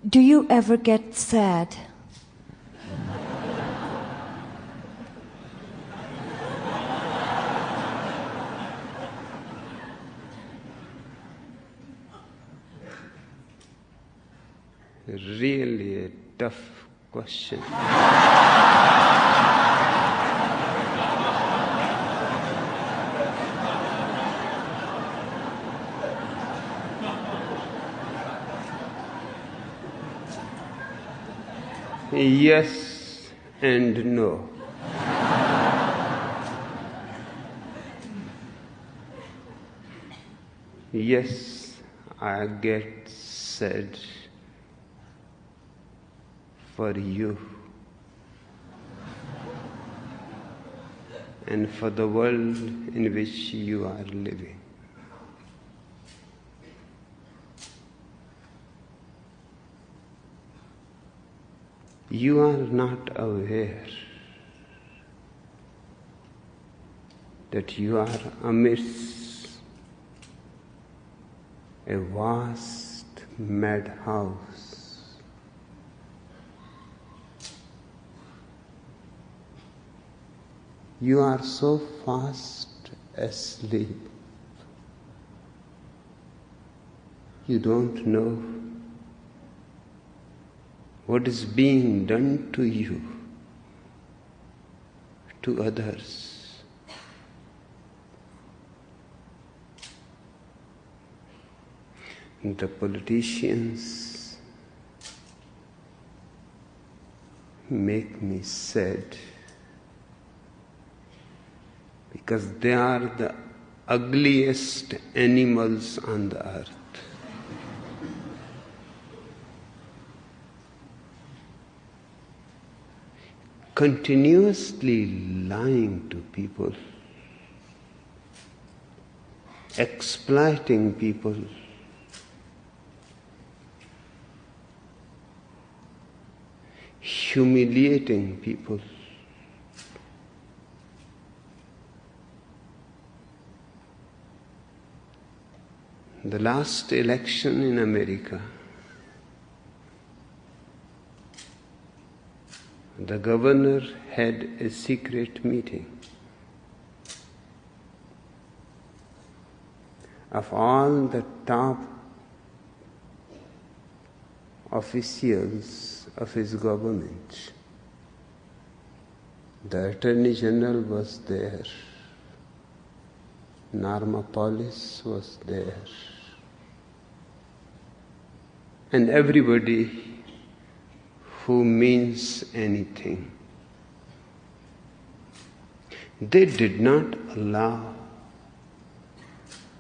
Do you ever get sad? Really a tough question. Yes and no. Yes, I get sad for you and for the world in which you are living. You are not aware that you are amidst a vast madhouse. You are so fast asleep. You don't know what is being done to you, to others. The politicians make me sad because they are the ugliest animals on the earth. Continuously lying to people, exploiting people, humiliating people. The last election in America, the governor had a secret meeting of all the top officials of his government. The Attorney General was there. Norma Paulis was there. And everybody who means anything. They did not allow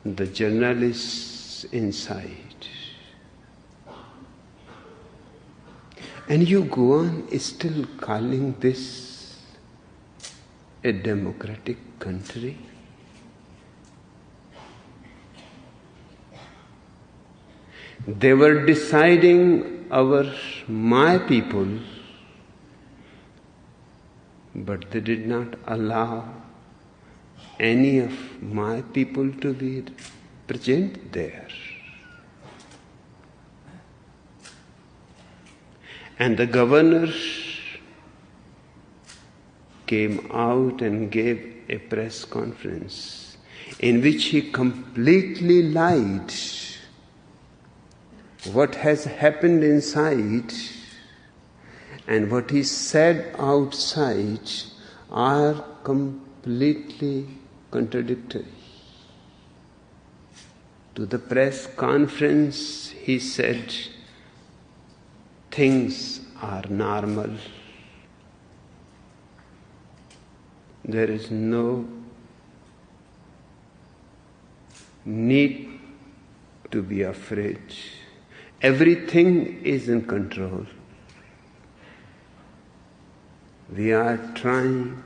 the journalists inside. And you go on still calling this a democratic country? They were deciding my people, but they did not allow any of my people to be present there. And the governor came out and gave a press conference in which he completely lied. What has happened inside and what is said outside are completely contradictory. To the press conference, he said, things are normal. There is no need to be afraid. Everything is in control. We are trying.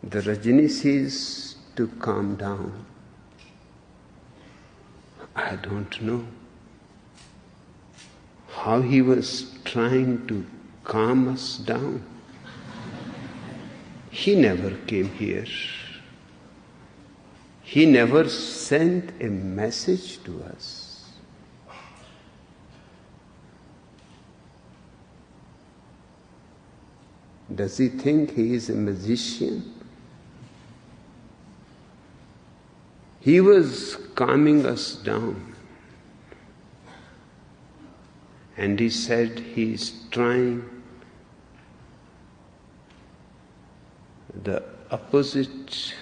The Rajneeshis to calm down. I don't know how he was trying to calm us down. He never came here. He never sent a message to us. Does he think he is a magician? He was calming us down. And he said he is trying the opposite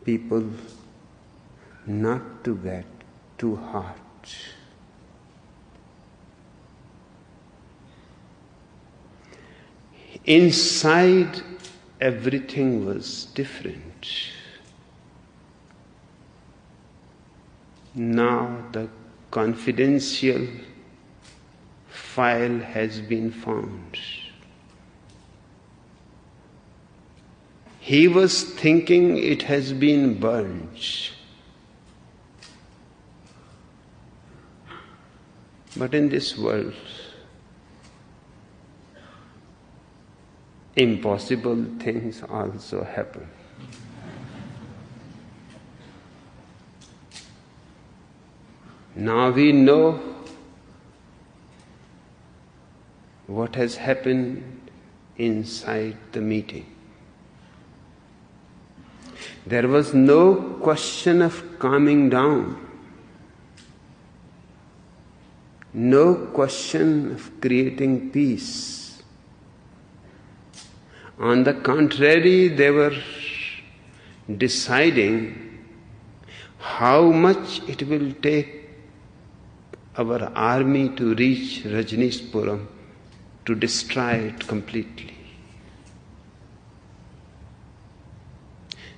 people not to get too hot. Inside, everything was different. Now the confidential file has been found. He was thinking it has been burned. But in this world, impossible things also happen. Now we know what has happened inside the meeting. There was no question of calming down, no question of creating peace. On the contrary, they were deciding how much it will take our army to reach Rajneeshpuram to destroy it completely.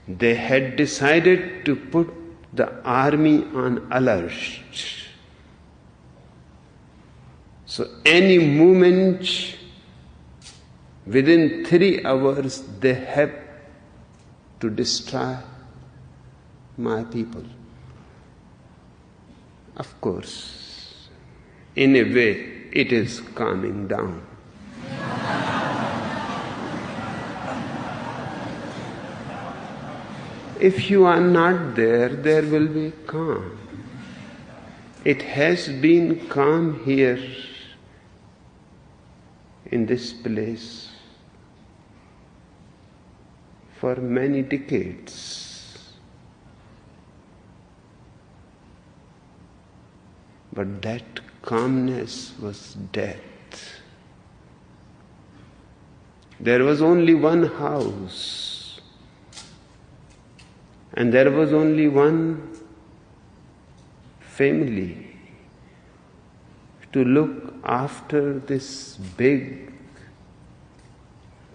They had decided to put the army on alert. So any moment within 3 hours they have to destroy my people. Of course, in a way it is calming down. If you are not there, there will be calm. It has been calm here in this place for many decades. But that calmness was death. There was only one house. And there was only one family to look after this big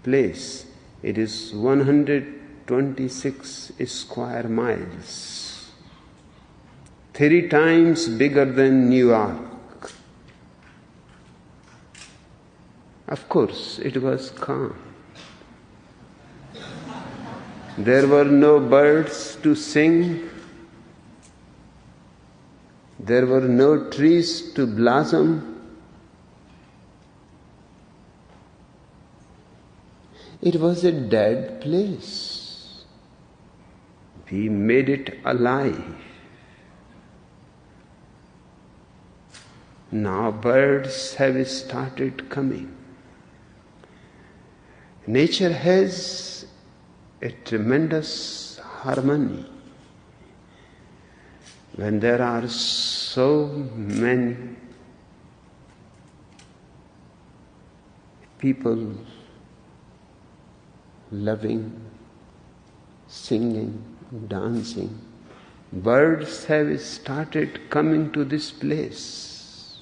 place. It is 126 square miles, 3 times bigger than New York. Of course, it was calm. There were no birds to sing. There were no trees to blossom. It was a dead place. We made it alive. Now birds have started coming. Nature has a tremendous harmony. When there are so many people loving, singing, dancing, birds have started coming to this place.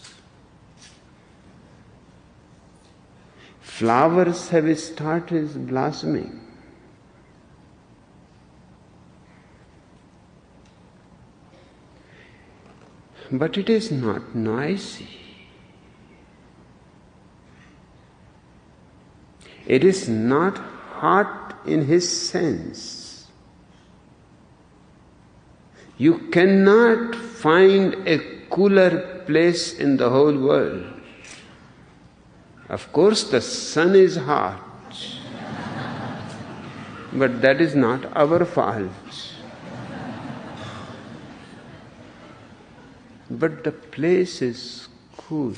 Flowers have started blossoming. But it is not noisy. It is not hot in his sense. You cannot find a cooler place in the whole world. Of course, the sun is hot, but that is not our fault. But the place is cool,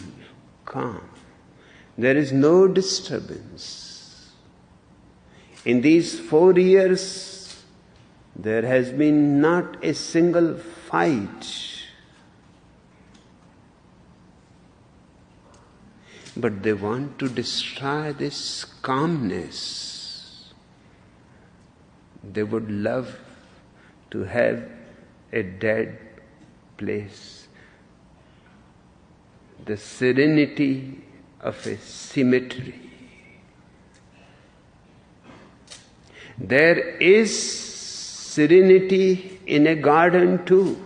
calm. There is no disturbance. In these 4 years, there has been not a single fight. But they want to destroy this calmness. They would love to have a dead place, the serenity of a cemetery. There is serenity in a garden too.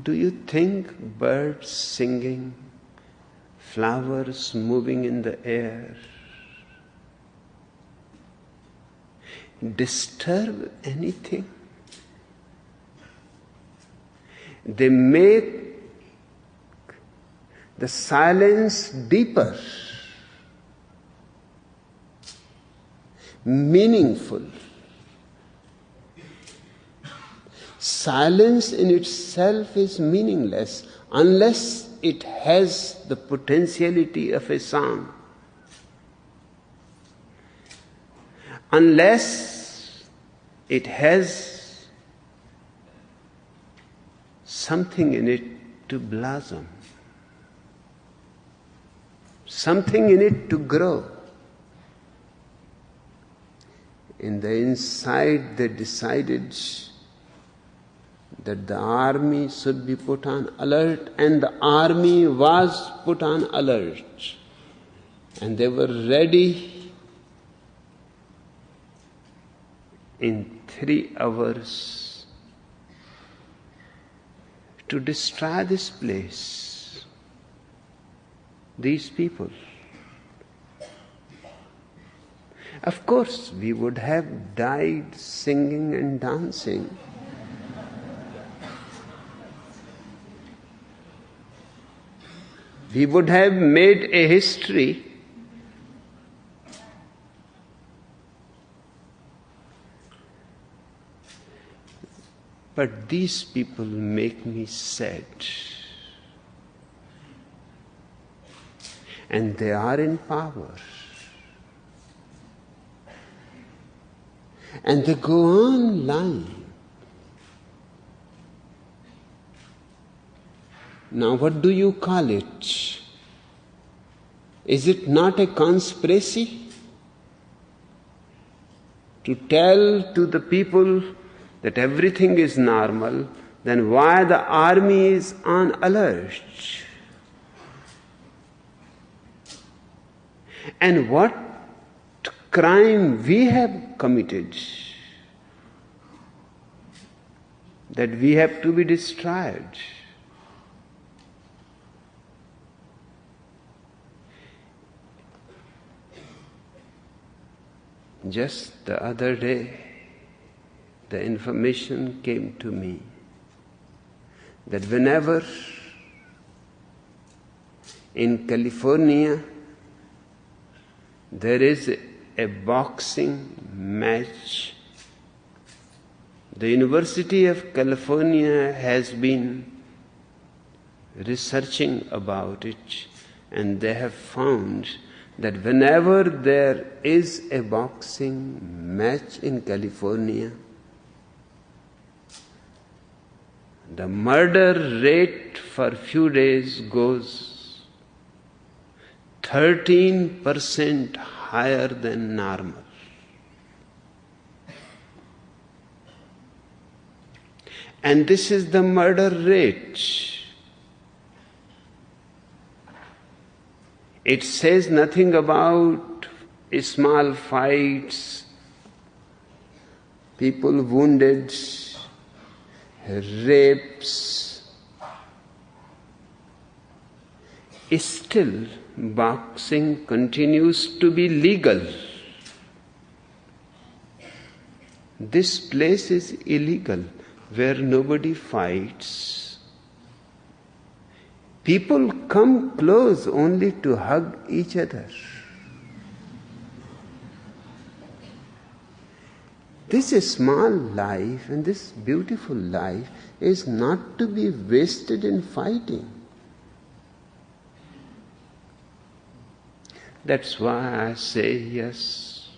Do you think birds singing, flowers moving in the air disturb anything? They make the silence deeper, meaningful. Silence in itself is meaningless unless it has the potentiality of a song. Unless it has something in it to blossom, something in it to grow. In the inside, they decided that the army should be put on alert, and the army was put on alert. And they were ready in 3 hours to destroy this place, these people. Of course, we would have died singing and dancing. We would have made a history. But these people make me sad. And they are in power. And they go on lying. Now, what do you call it? Is it not a conspiracy to tell to the people that everything is normal? Then why the army is on alert? And what crime we have committed that we have to be destroyed? Just the other day, the information came to me that whenever in California there is a boxing match, the University of California has been researching about it, and they have found that whenever there is a boxing match in California, the murder rate for few days goes 13% higher than normal. And this is the murder rate. It says nothing about small fights, people wounded, rapes. Still, boxing continues to be legal. This place is illegal, where nobody fights. People come close only to hug each other. This small life and this beautiful life is not to be wasted in fighting. That's why I say yes.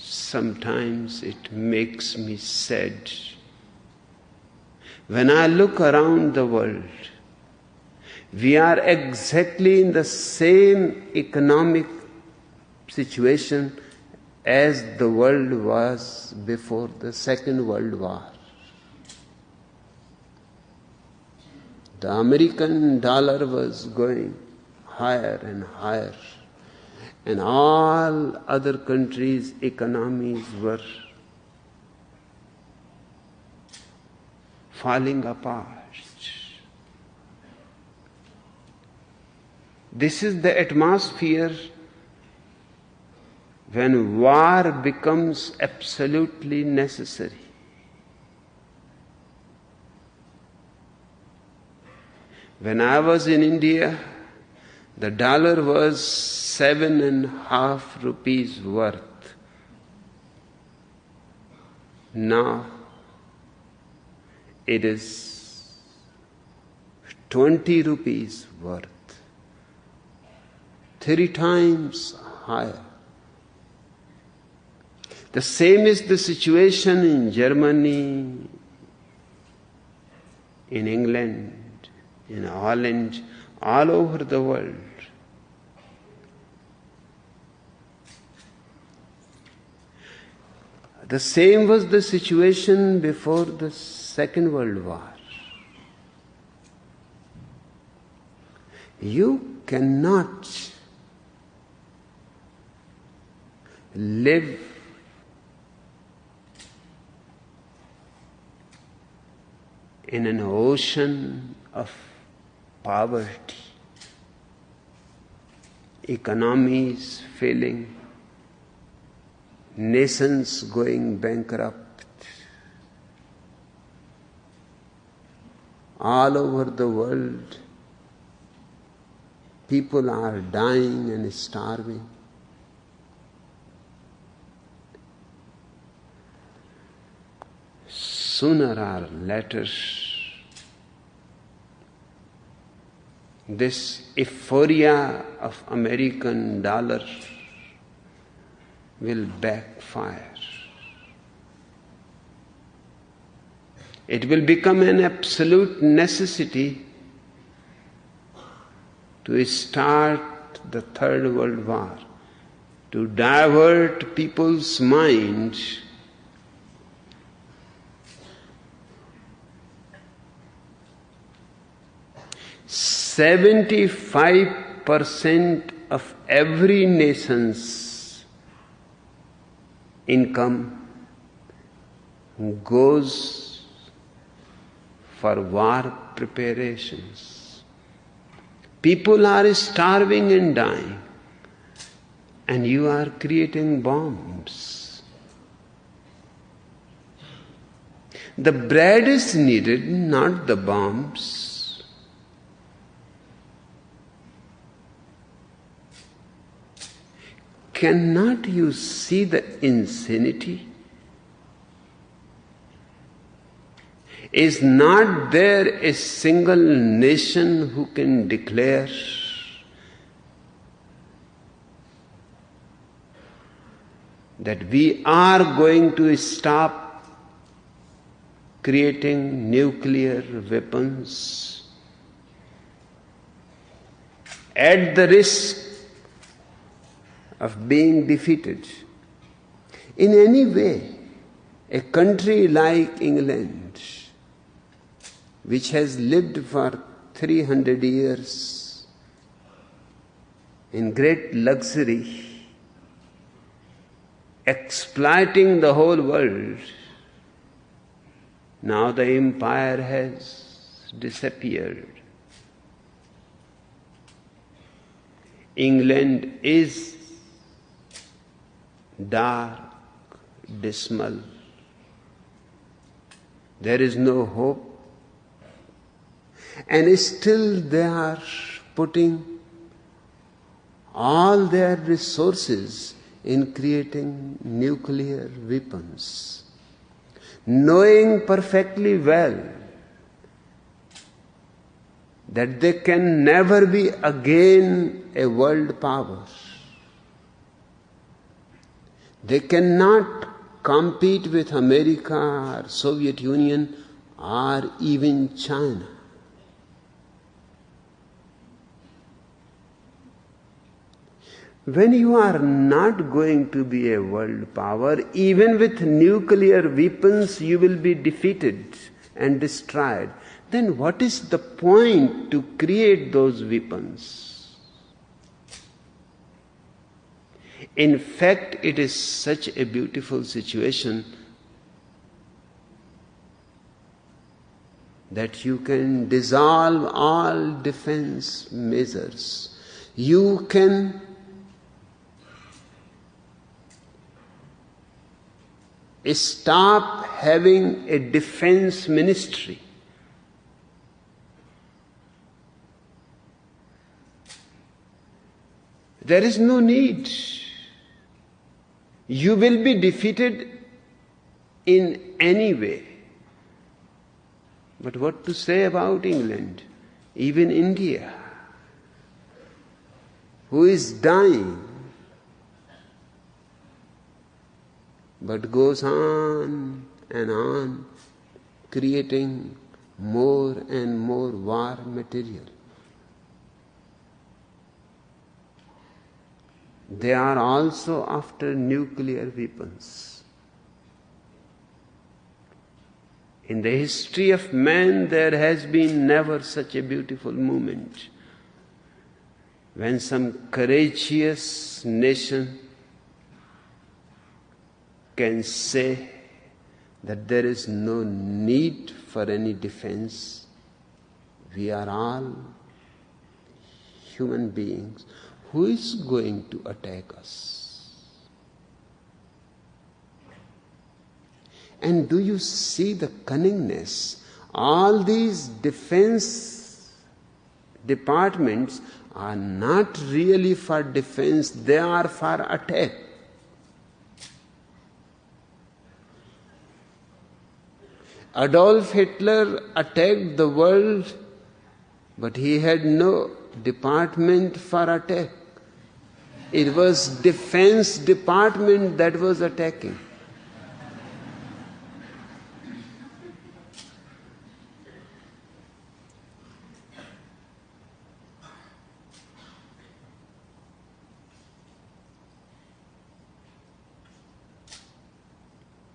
Sometimes it makes me sad when I look around the world. We are exactly in the same economic situation as the world was before the Second World War. The American dollar was going higher and higher, and all other countries' economies were falling apart. This is the atmosphere when war becomes absolutely necessary. When I was in India, the dollar was 7.5 rupees worth. Now it is 20 rupees worth. 3 times higher. The same is the situation in Germany, in England, in Holland, all over the world. The same was the situation before the Second World War. You cannot live in an ocean of poverty, economies failing, nations going bankrupt. All over the world, people are dying and starving. Sooner or later, this euphoria of American dollar will backfire. It will become an absolute necessity to start the Third World War, to divert people's minds . 75% of every nation's income goes for war preparations. People are starving and dying, and you are creating bombs. The bread is needed, not the bombs. Cannot you see the insanity? Is not there a single nation who can declare that we are going to stop creating nuclear weapons at the risk of being defeated? In any way, a country like England, which has lived for 300 years in great luxury, exploiting the whole world, now the empire has disappeared. England is dark, dismal. There is no hope. And still they are putting all their resources in creating nuclear weapons, knowing perfectly well that they can never be again a world power. They cannot compete with America or Soviet Union or even China. When you are not going to be a world power, even with nuclear weapons you will be defeated and destroyed. Then what is the point to create those weapons? In fact, it is such a beautiful situation that you can dissolve all defense measures. You can stop having a defense ministry. There is no need. You will be defeated in any way. But what to say about England, even India, who is dying, but goes on and on creating more and more war material. They are also after nuclear weapons. In the history of man, there has been never such a beautiful moment when some courageous nation can say that there is no need for any defense. We are all human beings. Who is going to attack us? And do you see the cunningness? All these defense departments are not really for defense, they are for attack. Adolf Hitler attacked the world, but he had no department for attack. It was defense department that was attacking.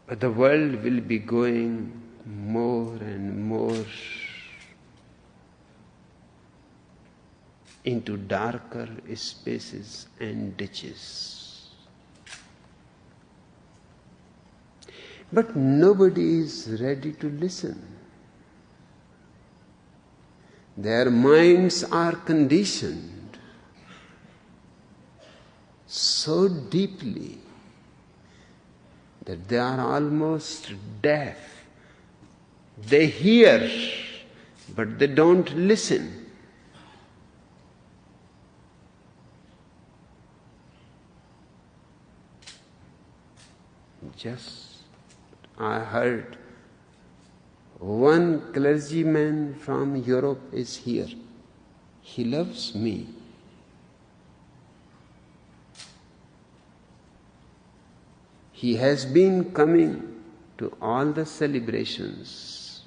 But the world will be going more and more into darker spaces and ditches. But nobody is ready to listen. Their minds are conditioned so deeply that they are almost deaf. They hear, but they don't listen. Just I heard one clergyman from Europe is here. He loves me. He has been coming to all the celebrations.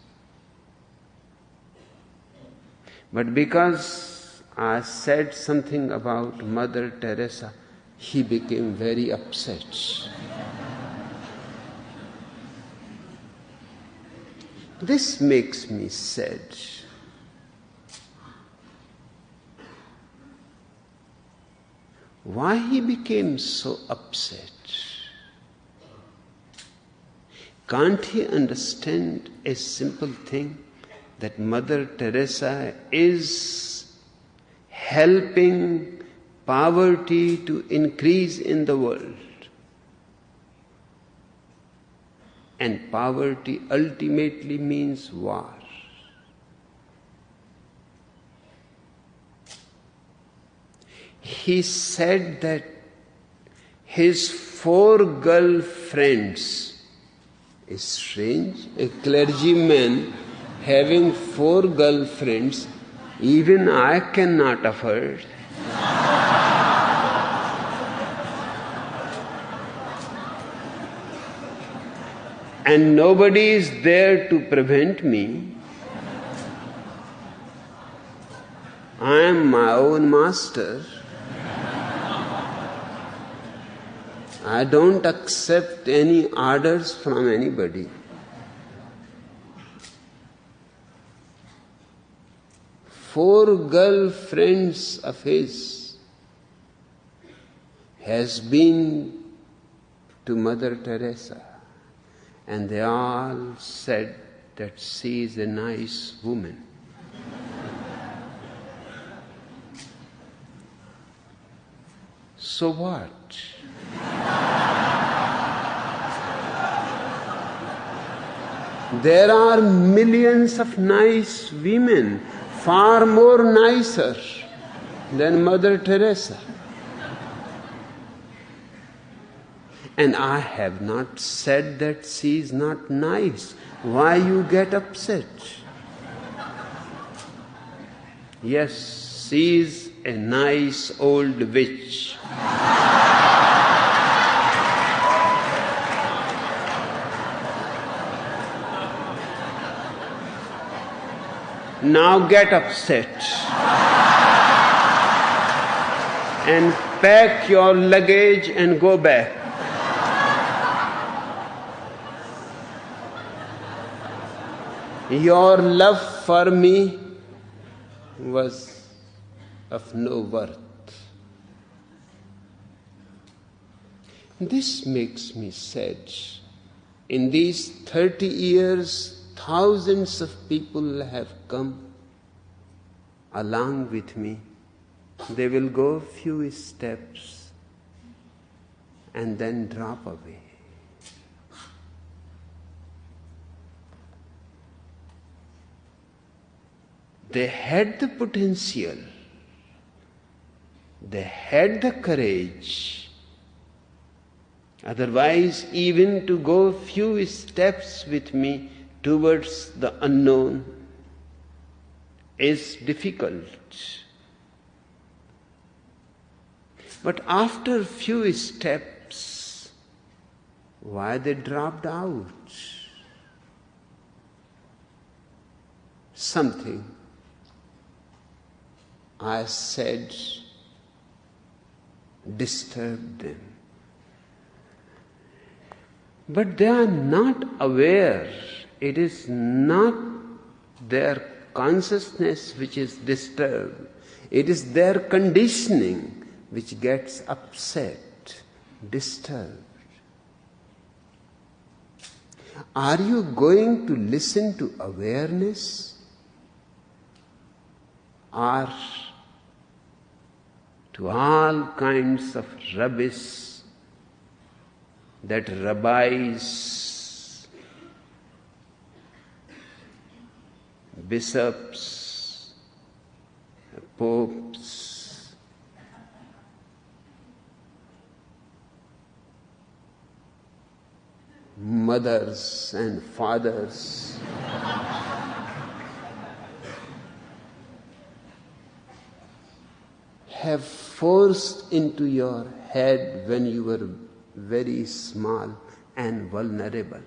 But because I said something about Mother Teresa, he became very upset. This makes me sad. Why he became so upset? Can't he understand a simple thing, that Mother Teresa is helping poverty to increase in the world? And poverty ultimately means war. He said that his 4 girlfriends. Is strange, a clergyman having 4 girlfriends, even I cannot afford. And nobody is there to prevent me. I am my own master. I don't accept any orders from anybody. Four girlfriends of his has been to Mother Teresa, and they all said that she is a nice woman. So what? There are millions of nice women, far more nicer than Mother Teresa. And I have not said that she is not nice. Why you get upset? Yes, she is a nice old witch. Now get upset and pack your luggage and go back. Your love for me was of no worth. This makes me sad. In these 30 years, thousands of people have come along with me. They will go a few steps and then drop away. They had the potential. They had the courage. Otherwise, even to go a few steps with me towards the unknown is difficult. But after a few steps, why they dropped out? Something I said disturbed them. But they are not aware. It is not their consciousness which is disturbed. It is their conditioning which gets upset, disturbed. Are you going to listen to awareness or to all kinds of rubbish that rabbis, bishops, popes, mothers and fathers have forced into your head when you were very small and vulnerable?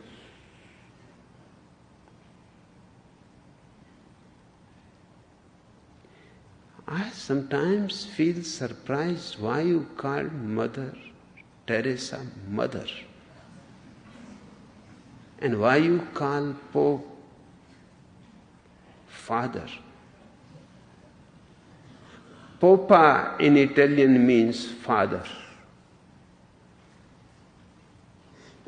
I sometimes feel surprised why you call Mother Teresa mother, and why you call Pope father. Popa in Italian means father.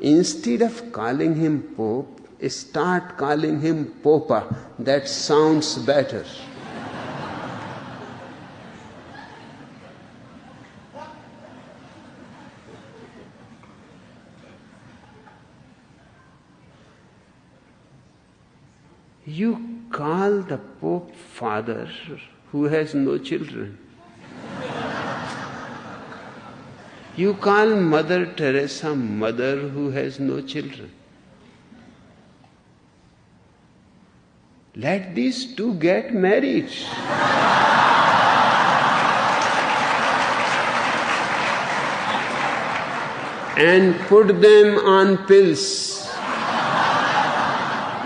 Instead of calling him Pope, start calling him Popa. That sounds better. You call the Pope father who has no children. You call Mother Teresa mother who has no children. Let these two get married. And put them on pills.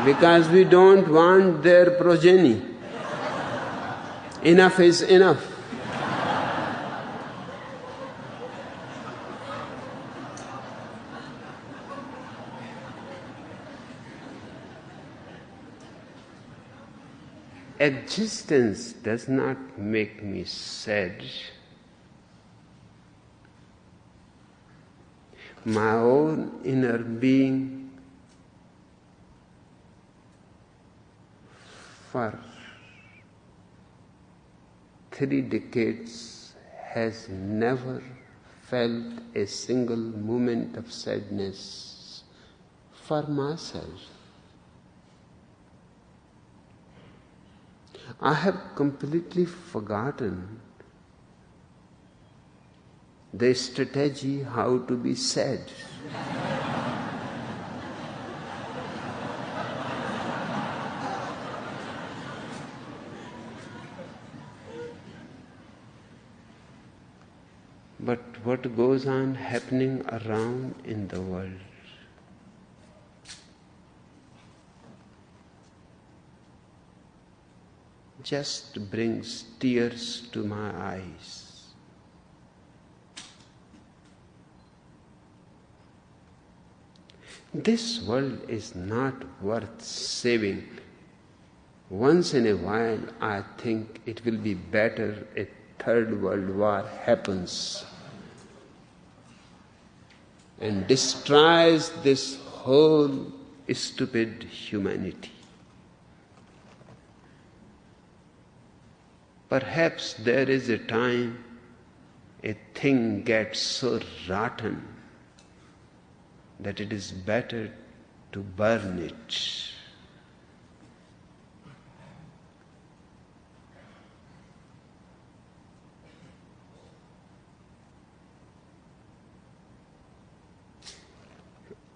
Because we don't want their progeny. Enough is enough. Existence does not make me sad. My own inner being for 3 decades has never felt a single moment of sadness for myself. I have completely forgotten the strategy how to be sad. But what goes on happening around in the world? Just brings tears to my eyes. This world is not worth saving. Once in a while, I think it will be better a third world war happens and destroys this whole stupid humanity. Perhaps there is a time a thing gets so rotten that it is better to burn it.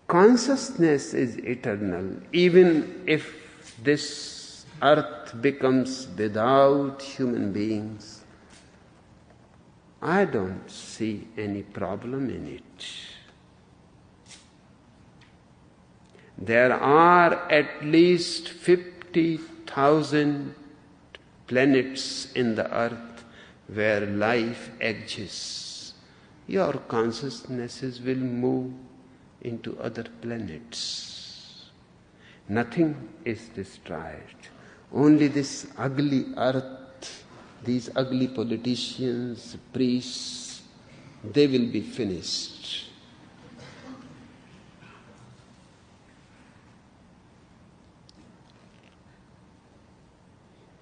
Consciousness is eternal. Even if this earth becomes without human beings, I don't see any problem in it. There are at least 50,000 planets in the earth where life exists. Your consciousnesses will move into other planets. Nothing is destroyed. Only this ugly earth, these ugly politicians, priests, they will be finished.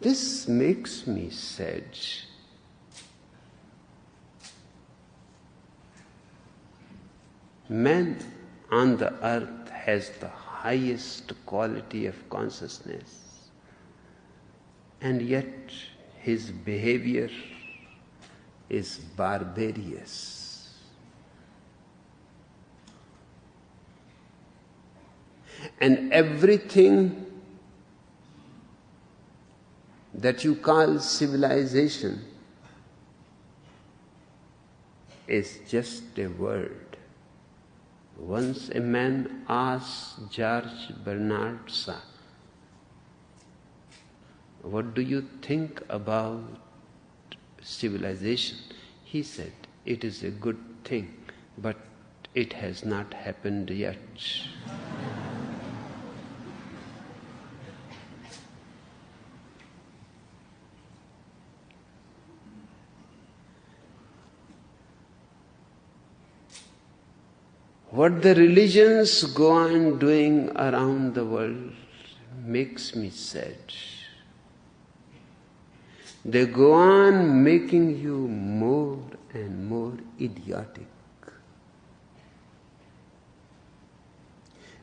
This makes me sad. Man on the earth has the highest quality of consciousness, and yet his behavior is barbarous. And everything that you call civilization is just a word. Once a man asked George Bernard Shaw, "What do you think about civilization?" He said, "It is a good thing, but it has not happened yet." What the religions go on doing around the world makes me sad. They go on making you more and more idiotic.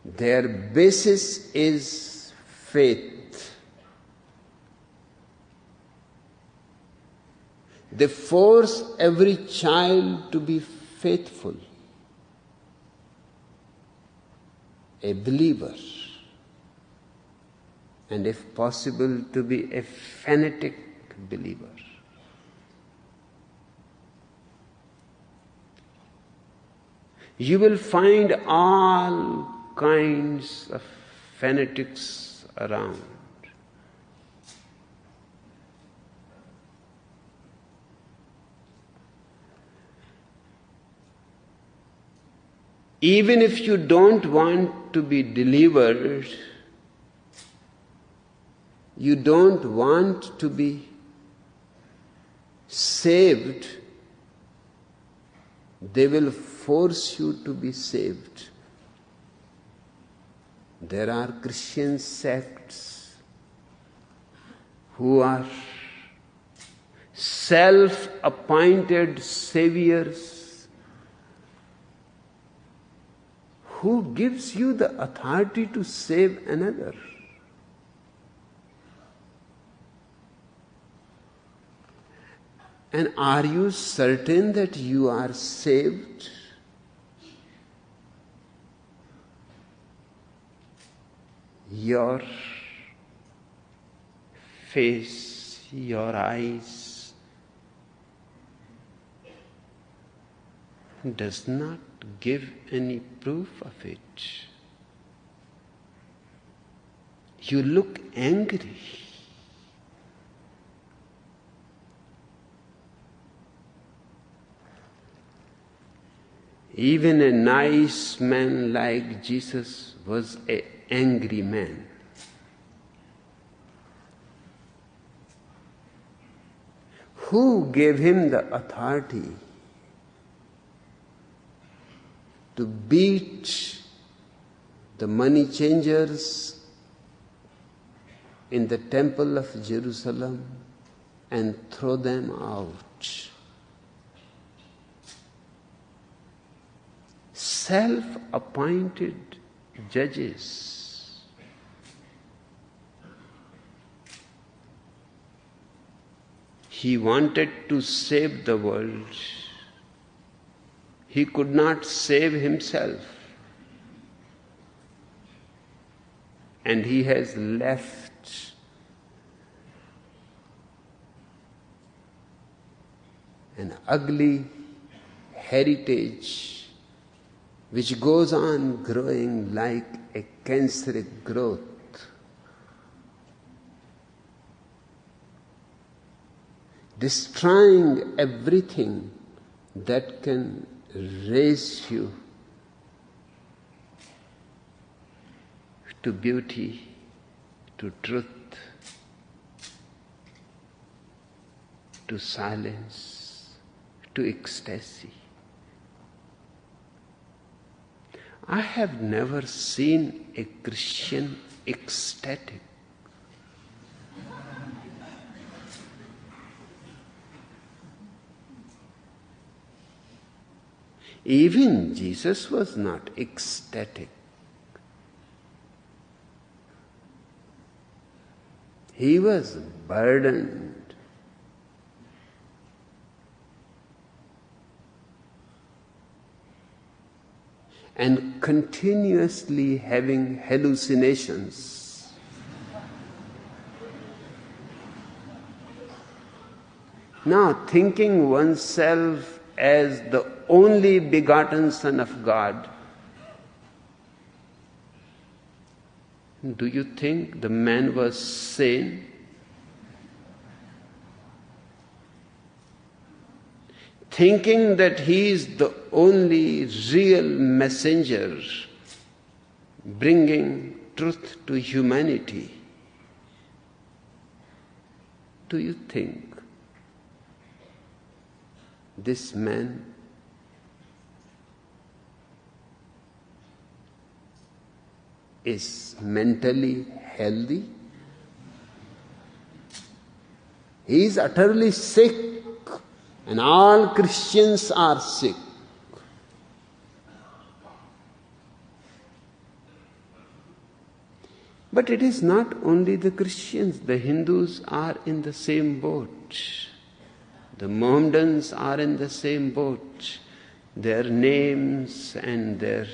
Their basis is faith. They force every child to be faithful, a believer, and if possible to be a fanatic believer. You will find all kinds of fanatics around. Even if you don't want to be delivered, you don't want to be saved, they will force you to be saved. There are Christian sects who are self-appointed saviors. Who gives you the authority to save another? And are you certain that you are saved? Your face, your eyes does not give any proof of it. You look angry. Even a nice man like Jesus was an angry man. Who gave him the authority to beat the money changers in the temple of Jerusalem and throw them out? Self-appointed judges. He wanted to save the world. He could not save himself. And he has left an ugly heritage which goes on growing like a canceric growth. Destroying everything that can raise you to beauty, to truth, to silence, to ecstasy. I have never seen a Christian ecstatic. Even Jesus was not ecstatic. He was burdened. And continuously having hallucinations. Now, thinking oneself as the only begotten Son of God, do you think the man was sane? Thinking that he is the only real messenger bringing truth to humanity, do you think this man is mentally healthy? He is utterly sick, and all Christians are sick. But it is not only the Christians. The Hindus are in the same boat. The Mohammedans are in the same boat. their names and their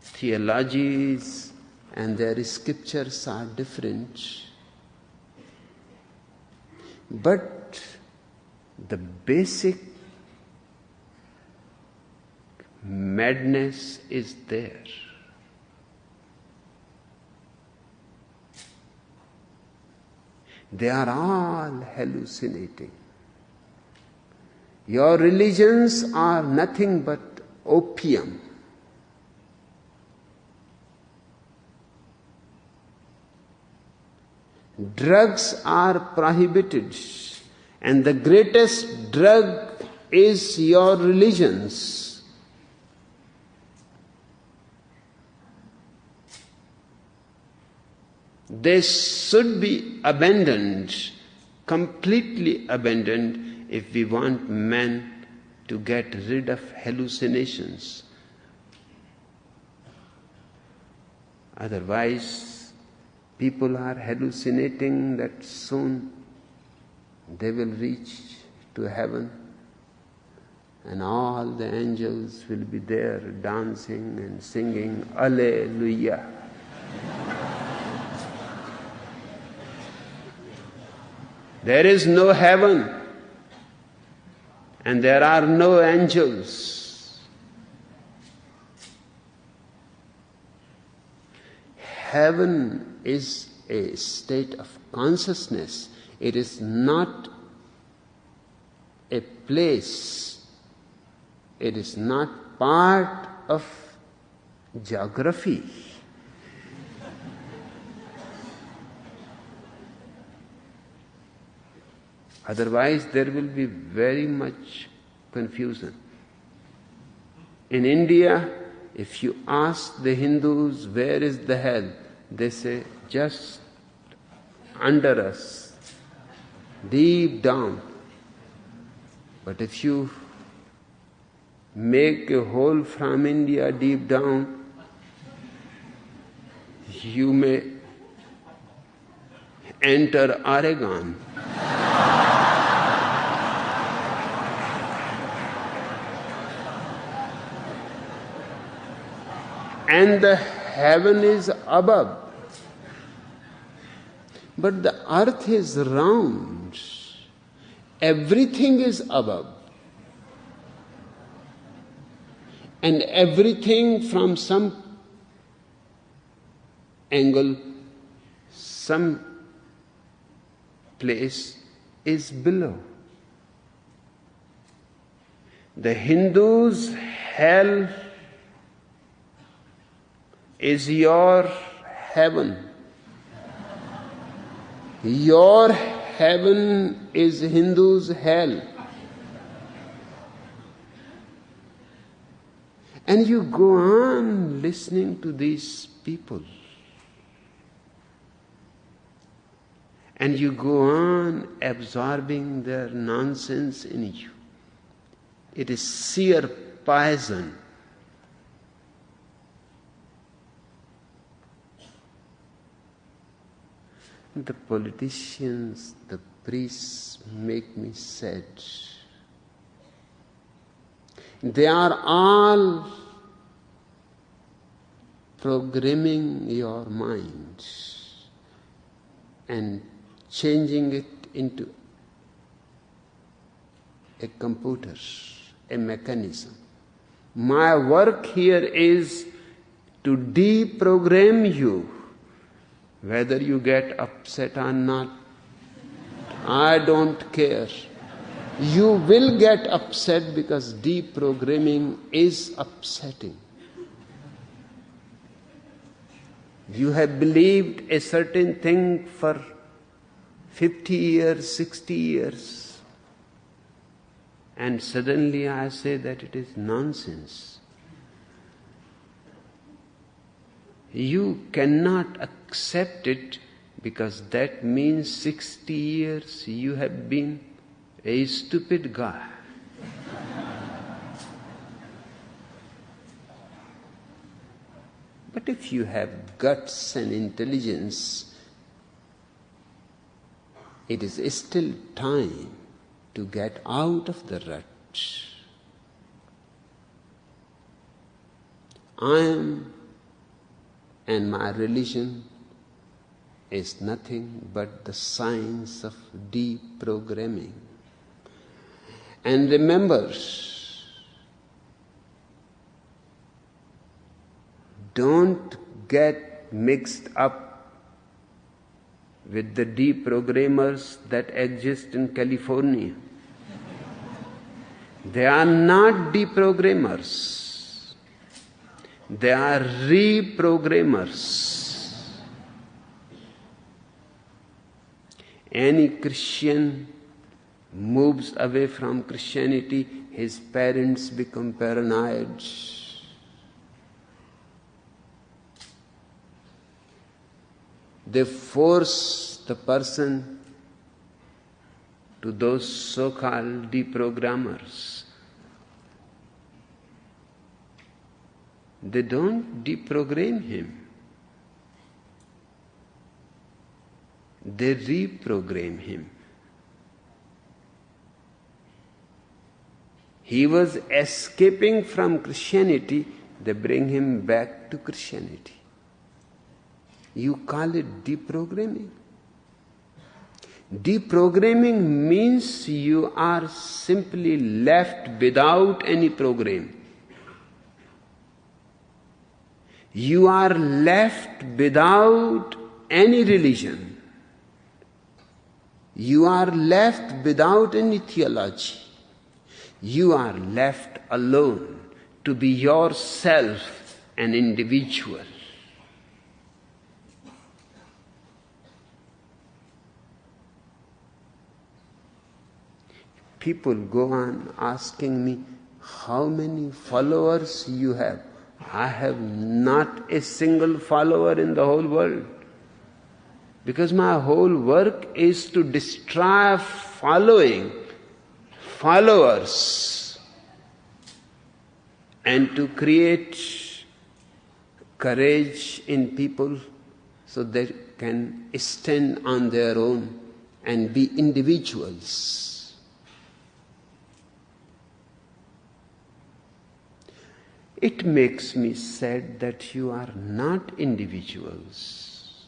theologies and their scriptures are different. But the basic madness is there. They are all hallucinating. Your religions are nothing but opium. Drugs are prohibited, and the greatest drug is your religions. They should be abandoned, completely abandoned, if we want man to get rid of hallucinations. Otherwise, people are hallucinating that soon they will reach to heaven and all the angels will be there dancing and singing Alleluia. There is no heaven and there are no angels. Heaven is a state of consciousness. It is not a place. It is not part of geography. Otherwise, there will be very much confusion. In India, if you ask the Hindus, where is the hell? They say, just under us, deep down. But if you make a hole from India deep down, you may enter Oregon. And the heaven is above. But the earth is round. Everything is above. And everything from some angle, some place is below. The Hindus' hell is your heaven. Your heaven is Hindu's hell. And you go on listening to these people. And you go on absorbing their nonsense in you. It is sheer poison. The politicians, the priests make me sad. They are all programming your mind and changing it into a computer, a mechanism. My work here is to deprogram you. Whether you get upset or not, I don't care. You will get upset because deprogramming is upsetting. You have believed a certain thing for 50 years, 60 years, and suddenly I say that it is nonsense. You cannot accept it because that means 60 years you have been a stupid guy. But if you have guts and intelligence, it is still time to get out of the rut. I am and my religion is nothing but the science of deprogramming. And remember, don't get mixed up with the deprogrammers that exist in California. They are not deprogrammers. They are reprogrammers. Any Christian moves away from Christianity, his parents become paranoid. They force the person to those so-called deprogrammers. They don't deprogram him. They reprogram him. He was escaping from Christianity, they bring him back to Christianity. You call it deprogramming. Deprogramming means you are simply left without any program. You are left without any religion. You are left without any theology. You are left alone to be yourself, an individual. People go on asking me, how many followers you have? I have not a single follower in the whole world. Because my whole work is to destroy followers, and to create courage in people so they can stand on their own and be individuals. It makes me sad that you are not individuals.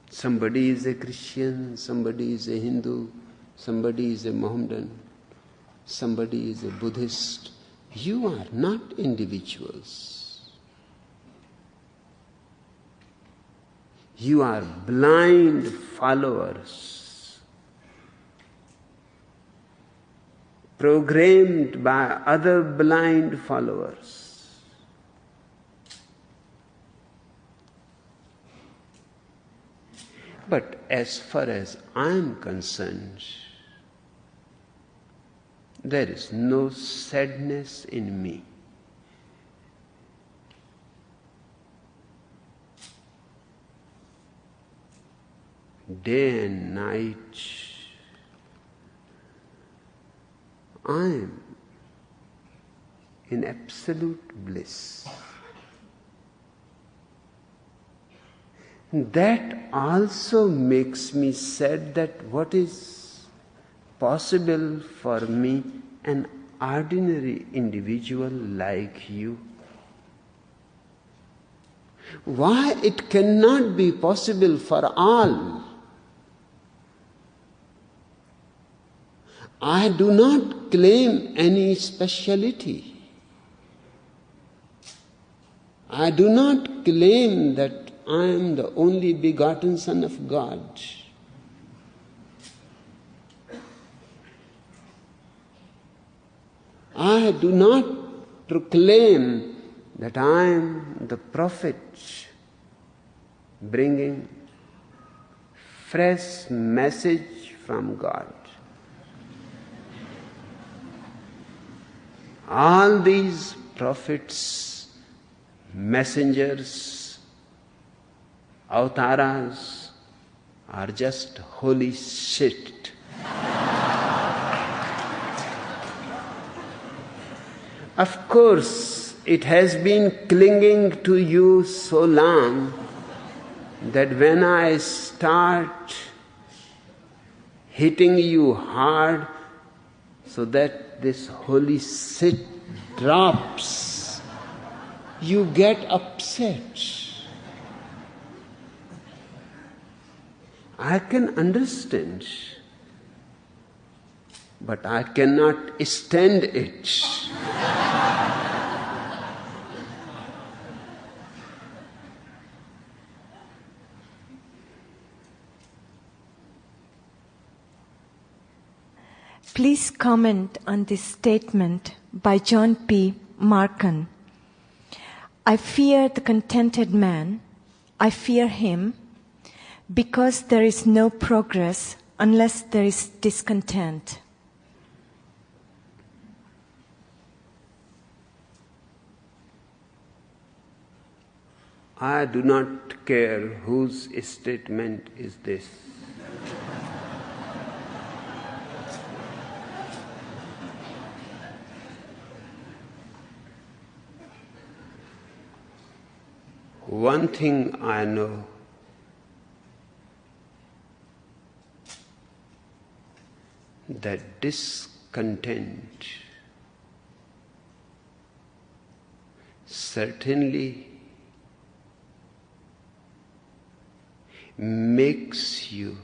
Somebody is a Christian, somebody is a Hindu, somebody is a Mohammedan, somebody is a Buddhist. You are not individuals. You are blind followers, programmed by other blind followers. But as far as I am concerned, there is no sadness in me. Day and night, I am in absolute bliss. That also makes me sad that what is possible for me, an ordinary individual like you, why it cannot be possible for all. I do not claim any speciality. I do not claim that I am the only begotten Son of God. I do not proclaim that I am the prophet bringing fresh message from God. All these prophets, messengers, avataras are just holy shit. Of course, it has been clinging to you so long that when I start hitting you hard so that this holy shit drops, you get upset. I can understand, but I cannot stand it. Please comment on this statement by John P. Markan. I fear the contented man. I fear him because there is no progress unless there is discontent. I do not care whose statement is this. One thing I know, that discontent certainly makes you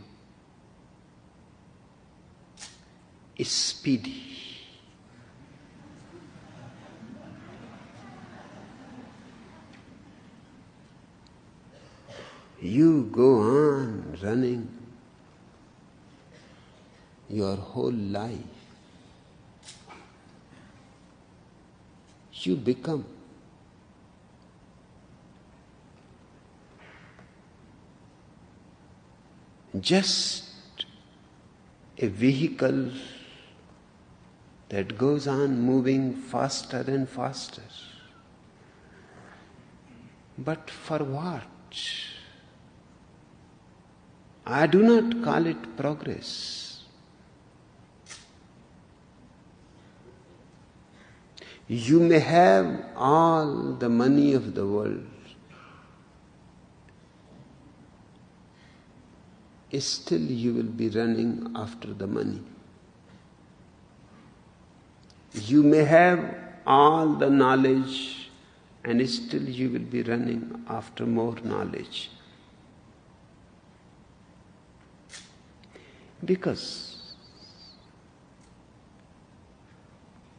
speedy. You go on running your whole life. You become just a vehicle that goes on moving faster and faster. But for what? I do not call it progress. You may have all the money of the world. Still you will be running after the money. You may have all the knowledge and still you will be running after more knowledge. Because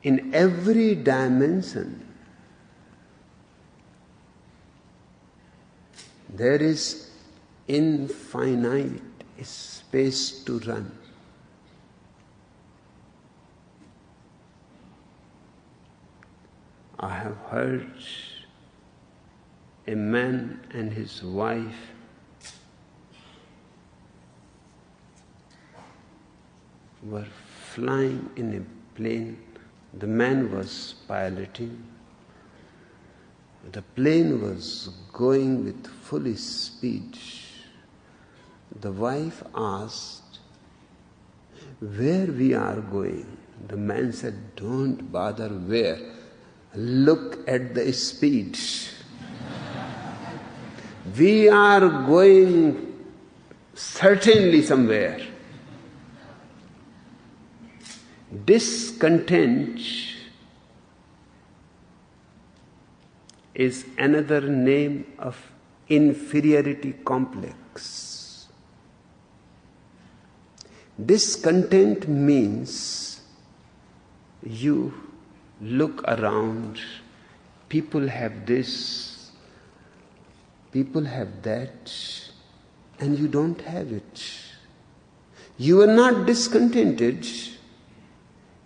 in every dimension there is infinite space to run. I have heard a man and his wife were flying in a plane. The man was piloting. The plane was going with full speed. The wife asked, "Where we are going?" The man said, "Don't bother where. Look at the speed. We are going certainly somewhere." Discontent is another name of inferiority complex. Discontent means you look around, people have this, people have that, and you don't have it. You are not discontented,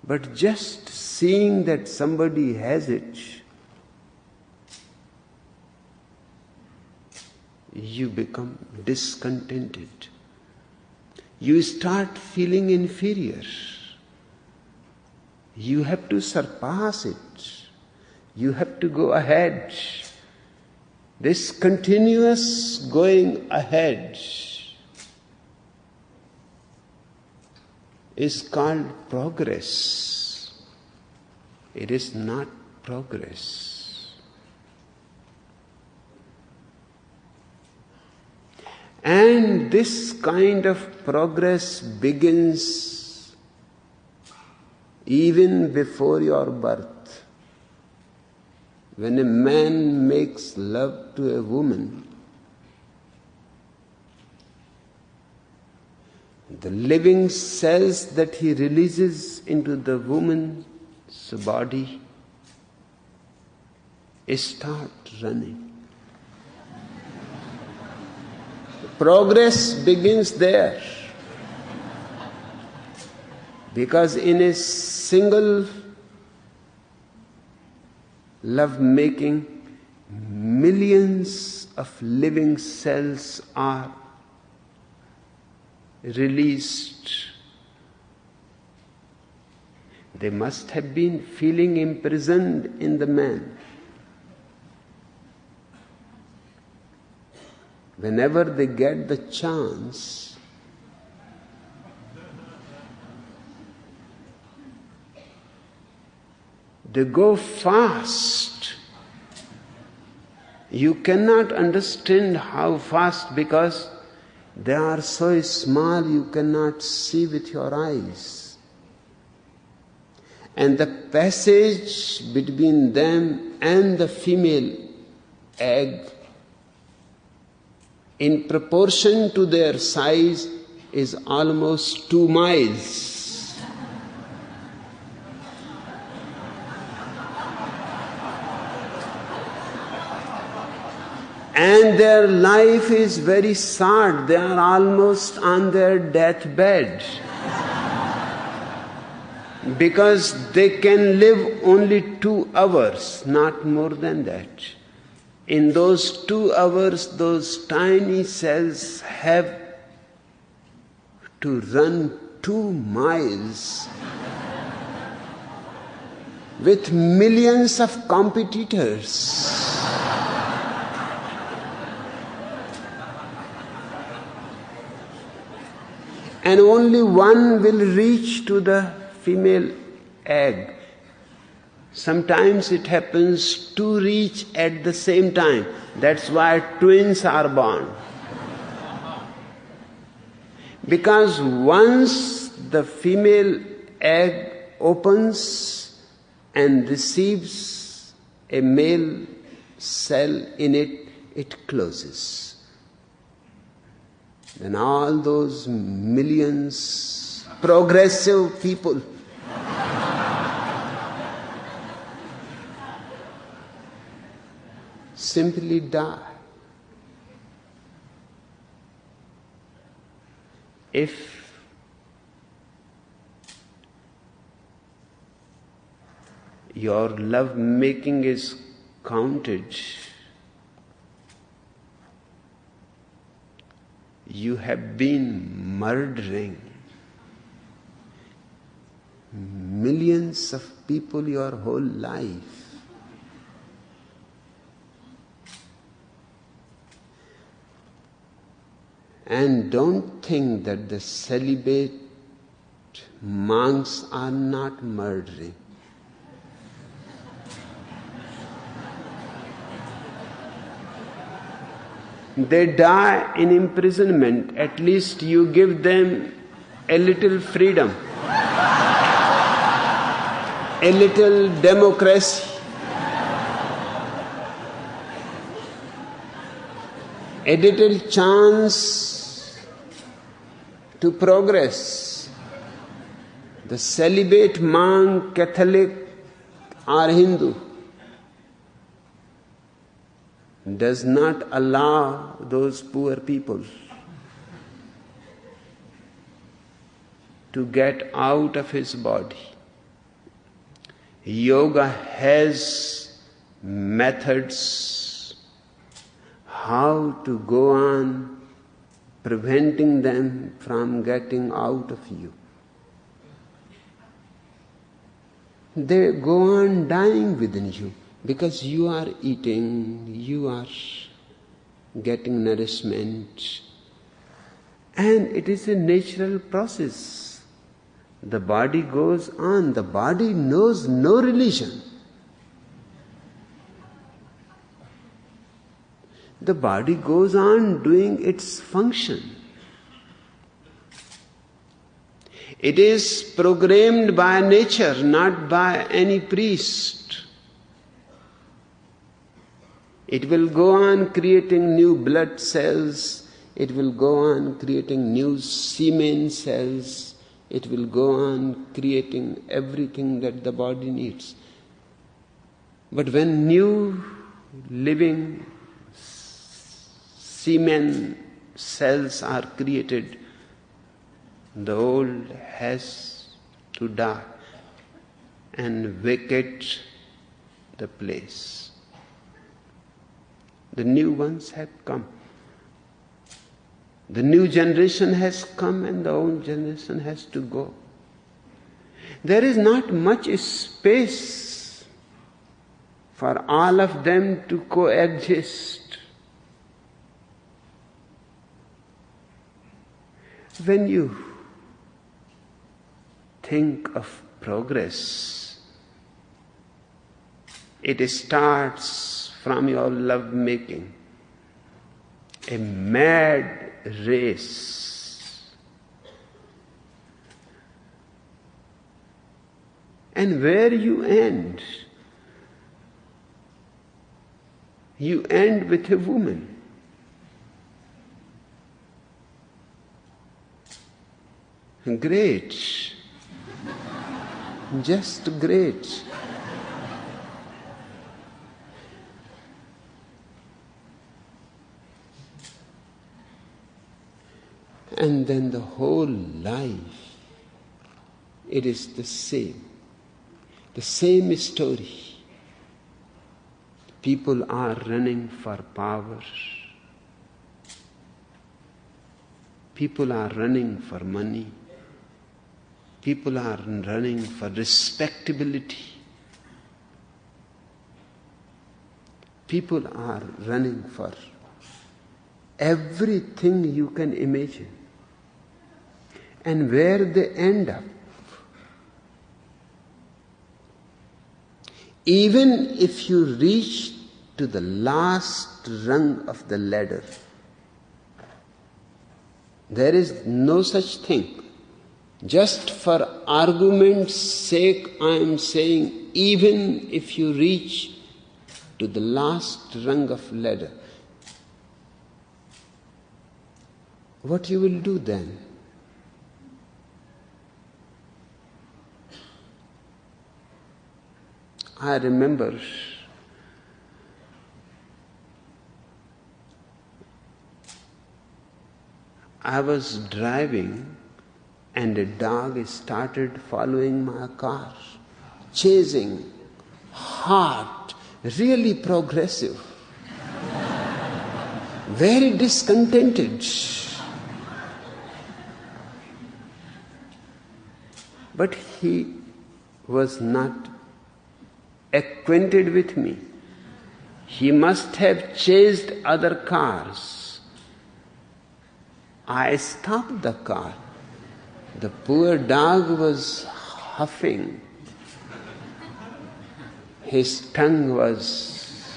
but just seeing that somebody has it, you become discontented. You start feeling inferior. You have to surpass it. You have to go ahead. This continuous going ahead is called progress. It is not progress. And this kind of progress begins even before your birth. When a man makes love to a woman, the living cells that he releases into the woman's body start running. Progress begins there. Because in a single love-making, millions of living cells are released. They must have been feeling imprisoned in the man. Whenever they get the chance, they go fast. You cannot understand how fast, because they are so small you cannot see with your eyes. And the passage between them and the female egg, in proportion to their size, is almost 2 miles. And their life is very sad. They are almost on their deathbed. Because they can live only 2 hours, not more than that. In those 2 hours, those tiny cells have to run 2 miles with millions of competitors. And only one will reach to the female egg. Sometimes it happens 2 reach at the same time. That's why twins are born. Because once the female egg opens and receives a male cell in it, it closes. Then all those millions progressive people simply die. If your love making is counted, you have been murdering millions of people your whole life. And don't think that the celibate monks are not murdering. They die in imprisonment. At least you give them a little freedom, a little democracy, a little chance to progress. The celibate monk, Catholic or Hindu, does not allow those poor people to get out of his body. Yoga has methods how to go on preventing them from getting out of you. They go on dying within you because you are eating, you are getting nourishment, and it is a natural process. The body goes on. The body knows no religion. The body goes on doing its function. It is programmed by nature, not by any priest. It will go on creating new blood cells. It will go on creating new semen cells. It will go on creating everything that the body needs. But when new living semen cells are created, the old has to die and vacate the place. The new ones have come. The new generation has come and the old generation has to go. There is not much space for all of them to coexist. When you think of progress, it starts from your love making, a mad race. And where you end with a woman. Great. Just great. And then the whole life, it is the same story. People are running for power. People are running for money. People are running for respectability. People are running for everything you can imagine. And where they end up, even if you reach to the last rung of the ladder, there is no such thing. Just for argument's sake, I am saying, even if you reach to the last rung of ladder, what you will do then? I remember I was driving and a dog started following my car, chasing, hard, really progressive, very discontented. But he was not acquainted with me. He must have chased other cars. I stopped the car. The poor dog was huffing. His tongue was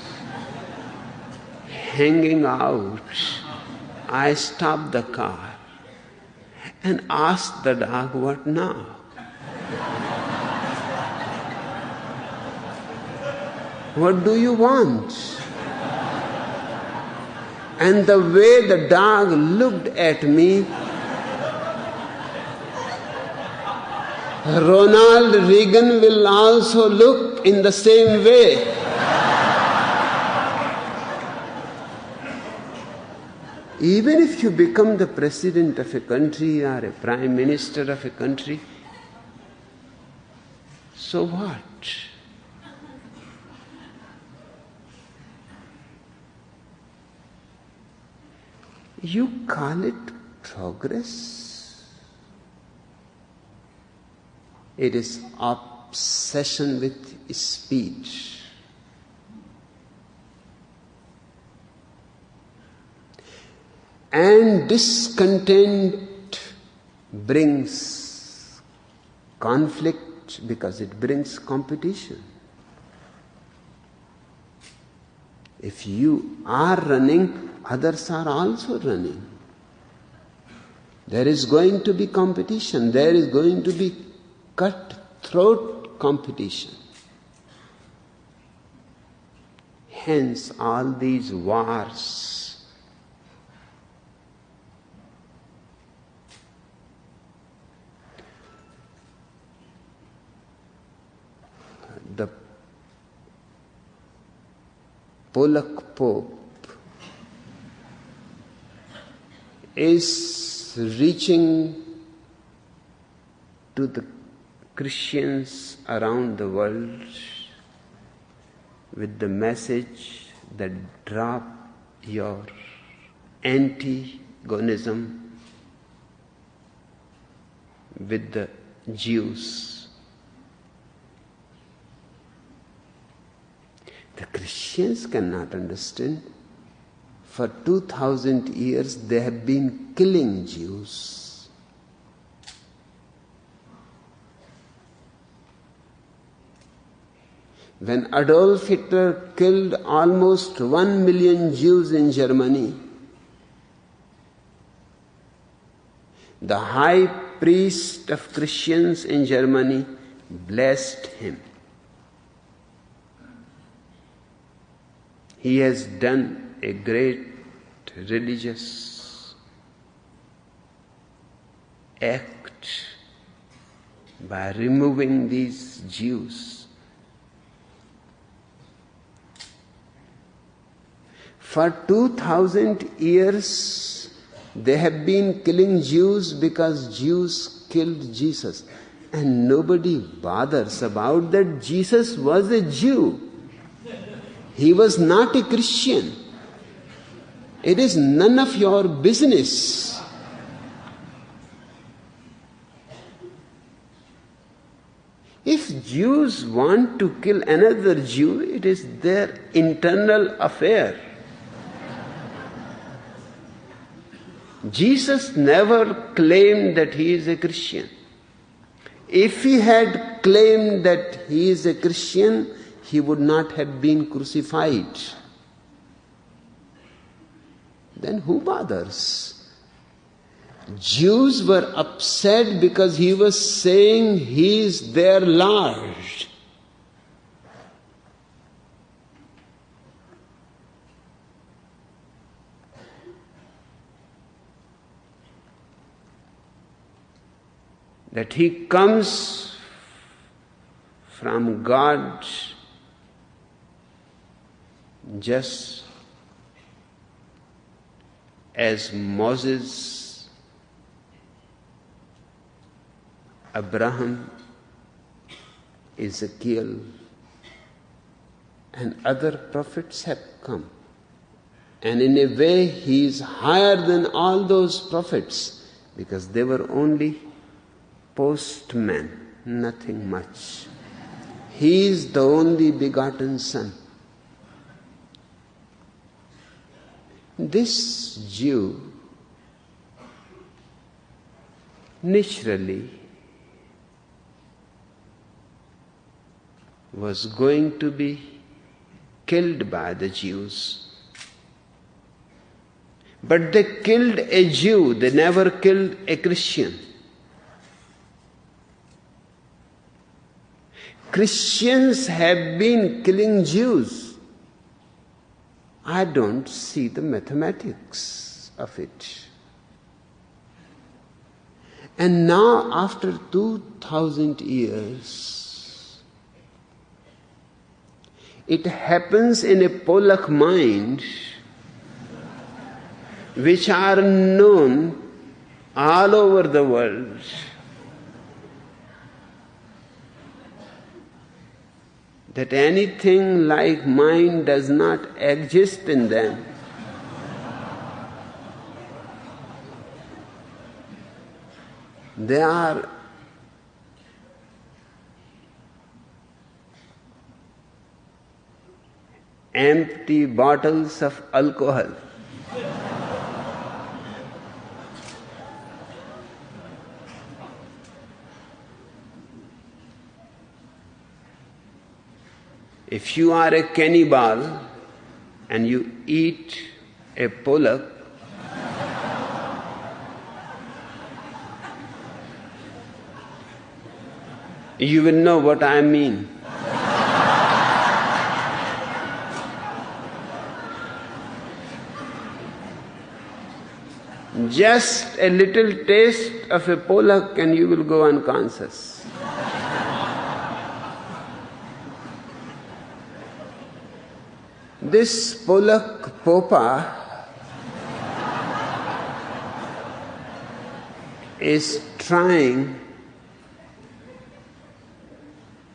hanging out. I stopped the car and asked the dog, "What now?" "What do you want?" And the way the dog looked at me, Ronald Reagan will also look in the same way. Even if you become the president of a country or a prime minister of a country, so what? You call it progress? It is obsession with speed. And discontent brings conflict because it brings competition. If you are running, others are also running. There is going to be competition. There is going to be cutthroat competition. hence all these wars. The Polak Pope is reaching to the Christians around the world with the message that drop your antagonism with the Jews. The Christians cannot understand. For 2000 years they have been killing Jews. When Adolf Hitler killed almost 1 million Jews in Germany, the high priest of Christians in Germany blessed him. He has done a great religious act by removing these Jews. For 2000 years, they have been killing Jews because Jews killed Jesus. And nobody bothers about that. Jesus was a Jew. He was not a Christian. It is none of your business. If Jews want to kill another Jew, it is their internal affair. Jesus never claimed that he is a Christian. If he had claimed that he is a Christian, he would not have been crucified. Then who bothers? Jews were upset because he was saying he is their Lord. That he comes from God just as Moses, Abraham, Ezekiel, and other prophets have come. And in a way, he is higher than all those prophets because they were only postmen, nothing much. He is the only begotten Son. This Jew naturally was going to be killed by the Jews. But they killed a Jew, they never killed a Christian. Christians have been killing Jews. I don't see the mathematics of it. And now, after 2000 years, it happens in a Polak mind, which are known all over the world. That anything like mind does not exist in them. They are empty bottles of alcohol. If you are a cannibal and you eat a Polak, you will know what I mean. Just a little taste of a Polak and you will go unconscious. This Polak Popa is trying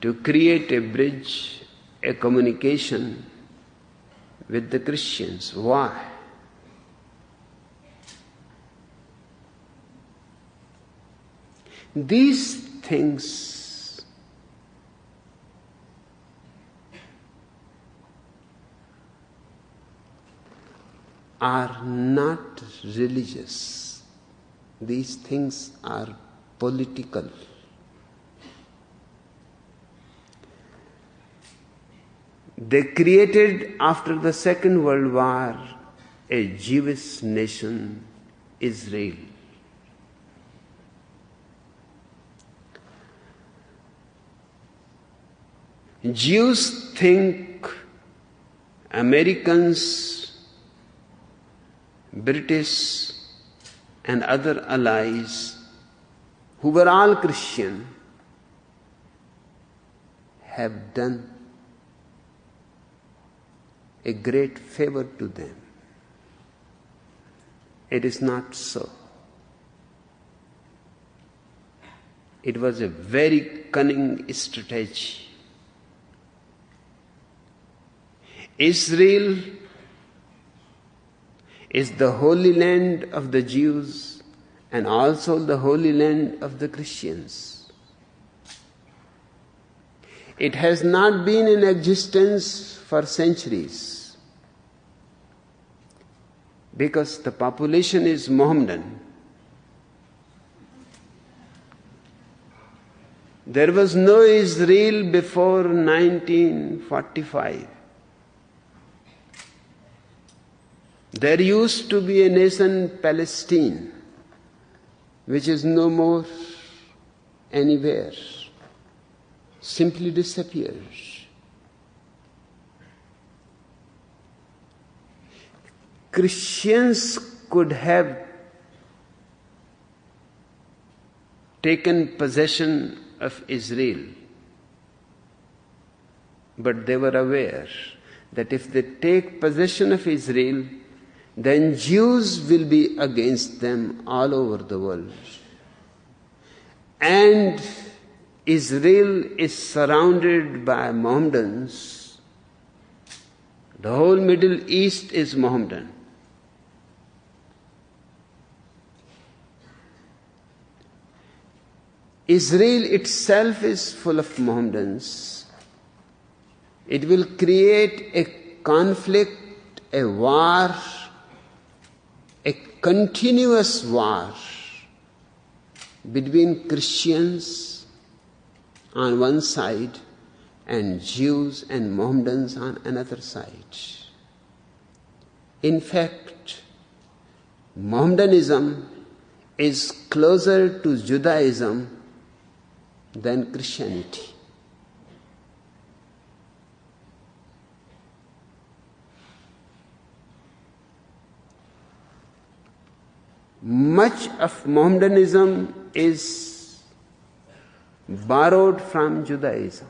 to create a bridge, a communication with the Christians. Why? These things are not religious. These things are political. They created after the Second World War a Jewish nation, Israel. Jews think Americans, British and other allies who were all Christian have done a great favor to them. It is not so. It was a very cunning strategy. Israel is the holy land of the Jews and also the holy land of the Christians. It has not been in existence for centuries because the population is Mohammedan. There was no Israel before 1945. There used to be a nation, Palestine, which is no more anywhere, simply disappears. Christians could have taken possession of Israel, but they were aware that if they take possession of Israel, then Jews will be against them all over the world. And Israel is surrounded by Mohammedans. The whole Middle East is Mohammedan. Israel itself is full of Mohammedans. It will create a conflict, a war, a continuous war between Christians on one side and Jews and Mohammedans on another side. In fact, Mohammedanism is closer to Judaism than Christianity. Much of Mohammedanism is borrowed from Judaism.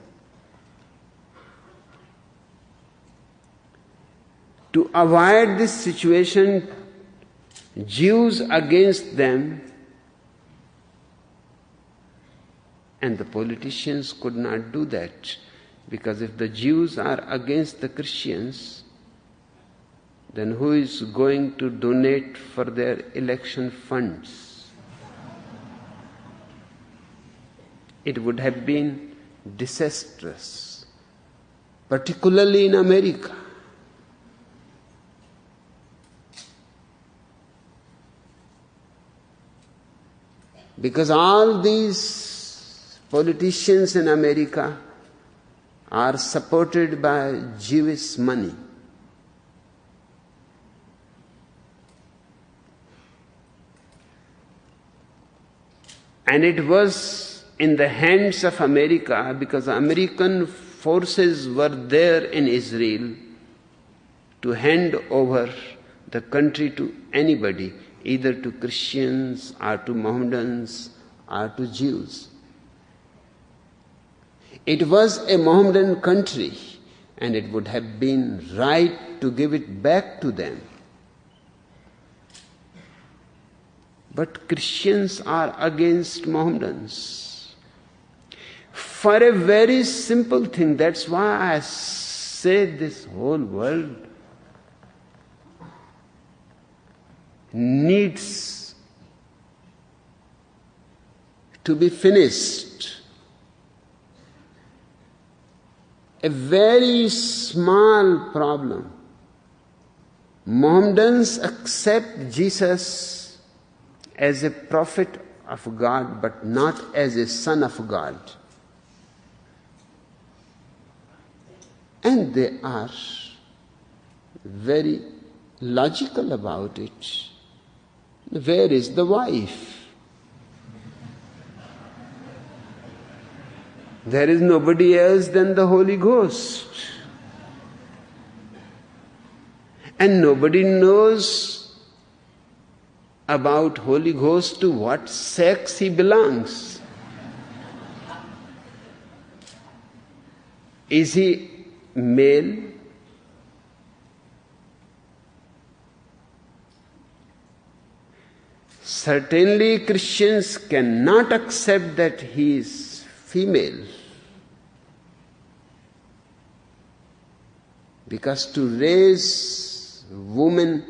To avoid this situation, Jews against them, and the politicians could not do that, because if the Jews are against the Christians, then who is going to donate for their election funds? It would have been disastrous, particularly in America. Because all these politicians in America are supported by Jewish money. And it was in the hands of America because American forces were there in Israel to hand over the country to anybody either to Christians or to Mohammedans or to Jews. It was a Mohammedan country, and it would have been right to give it back to them. But Christians are against Mohammedans for a very simple thing. That's why I say this whole world needs to be finished. A very small problem. Mohammedans accept Jesus as a prophet of God, but not as a son of God. And they are very logical about it. Where is the wife? There is nobody else than the Holy Ghost. And nobody knows about Holy Ghost to what sex he belongs. Is he male? Certainly Christians cannot accept that he is female. Because to raise woman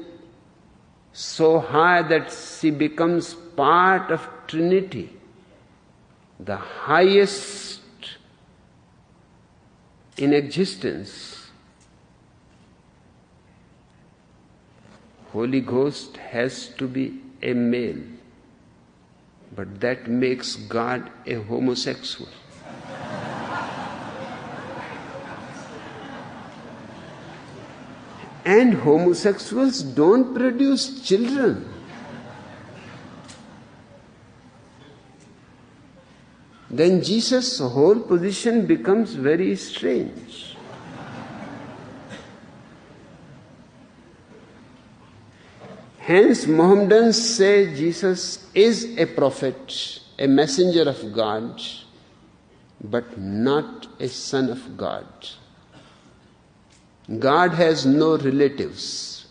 so high that she becomes part of Trinity, the highest in existence, Holy Ghost has to be a male. But that makes God a homosexual. And homosexuals don't produce children. Then Jesus' whole position becomes very strange. Hence, Mohammedans say Jesus is a prophet, a messenger of God, but not a son of God. God has no relatives.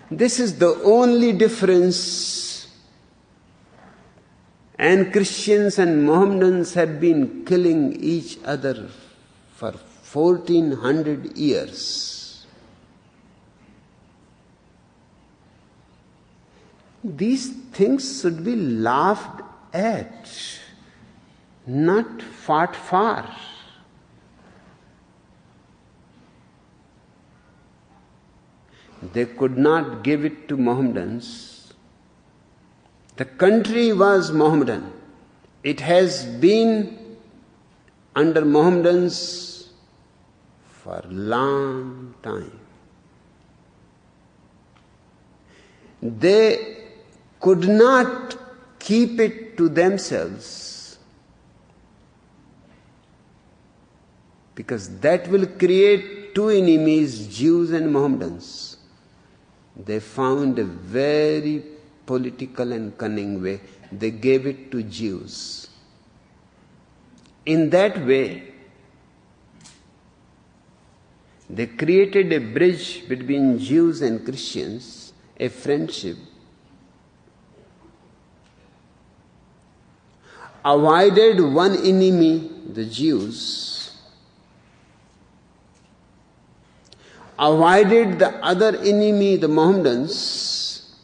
This is the only difference. And Christians and Mohammedans have been killing each other for 1400 years. These things should be laughed at, not fought for. They could not give it to Mohammedans. The country was Mohammedan. It has been under Mohammedans for a long time. They could not keep it to themselves, because that will create two enemies, Jews and Mohammedans. They found a very political and cunning way. They gave it to Jews. In that way, they created a bridge between Jews and Christians, a friendship. Avoided one enemy, the Jews. Avoided the other enemy, the Mohammedans,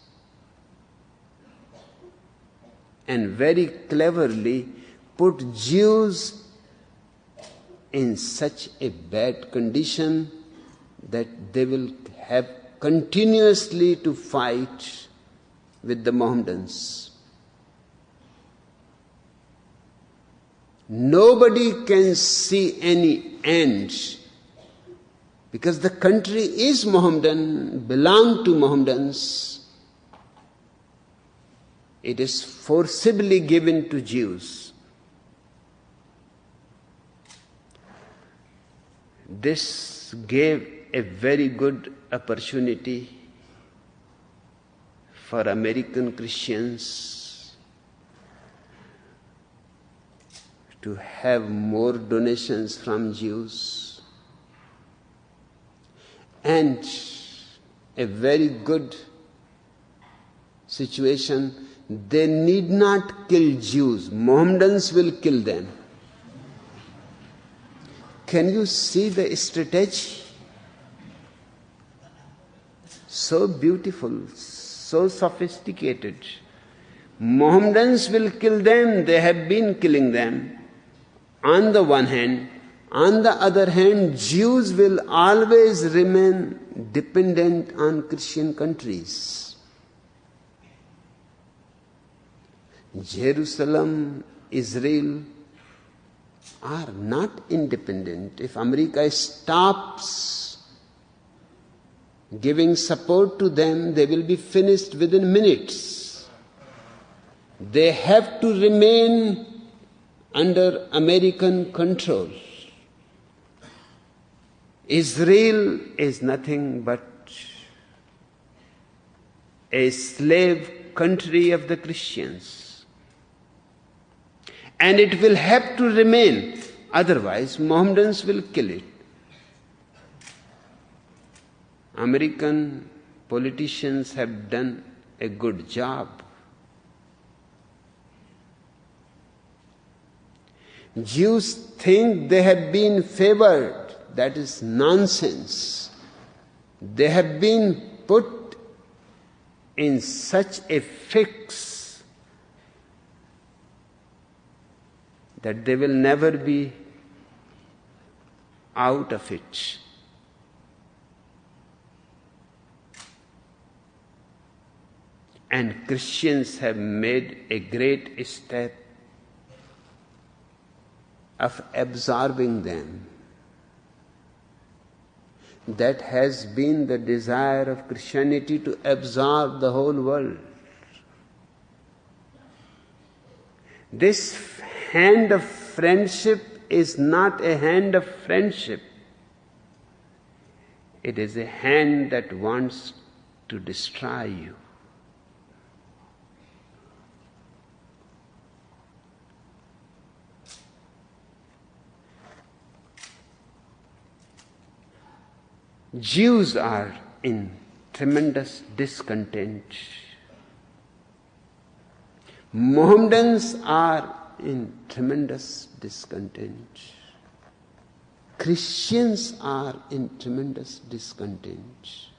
and very cleverly put Jews in such a bad condition that they will have continuously to fight with the Mohammedans. Nobody can see any end, because the country is Mohammedan, belong to Mohammedans. It is forcibly given to Jews. This gave a very good opportunity for American Christians to have more donations from Jews, and a very good situation, they need not kill Jews. Mohammedans will kill them. Can you see the strategy? So beautiful, so sophisticated. Mohammedans will kill them, they have been killing them. On the one hand, on the other hand, Jews will always remain dependent on Christian countries. Jerusalem, Israel are not independent. If America stops giving support to them, they will be finished within minutes. They have to remain under American control. Israel is nothing but a slave country of the Christians. And it will have to remain, otherwise Mohammedans will kill it. American politicians have done a good job. Jews think they have been favored. That is nonsense. They have been put in such a fix that they will never be out of it. And Christians have made a great step of absorbing them. That has been the desire of Christianity, to absorb the whole world. This hand of friendship is not a hand of friendship. It is a hand that wants to destroy you. Jews are in tremendous discontent. Mohammedans are in tremendous discontent. Christians are in tremendous discontent.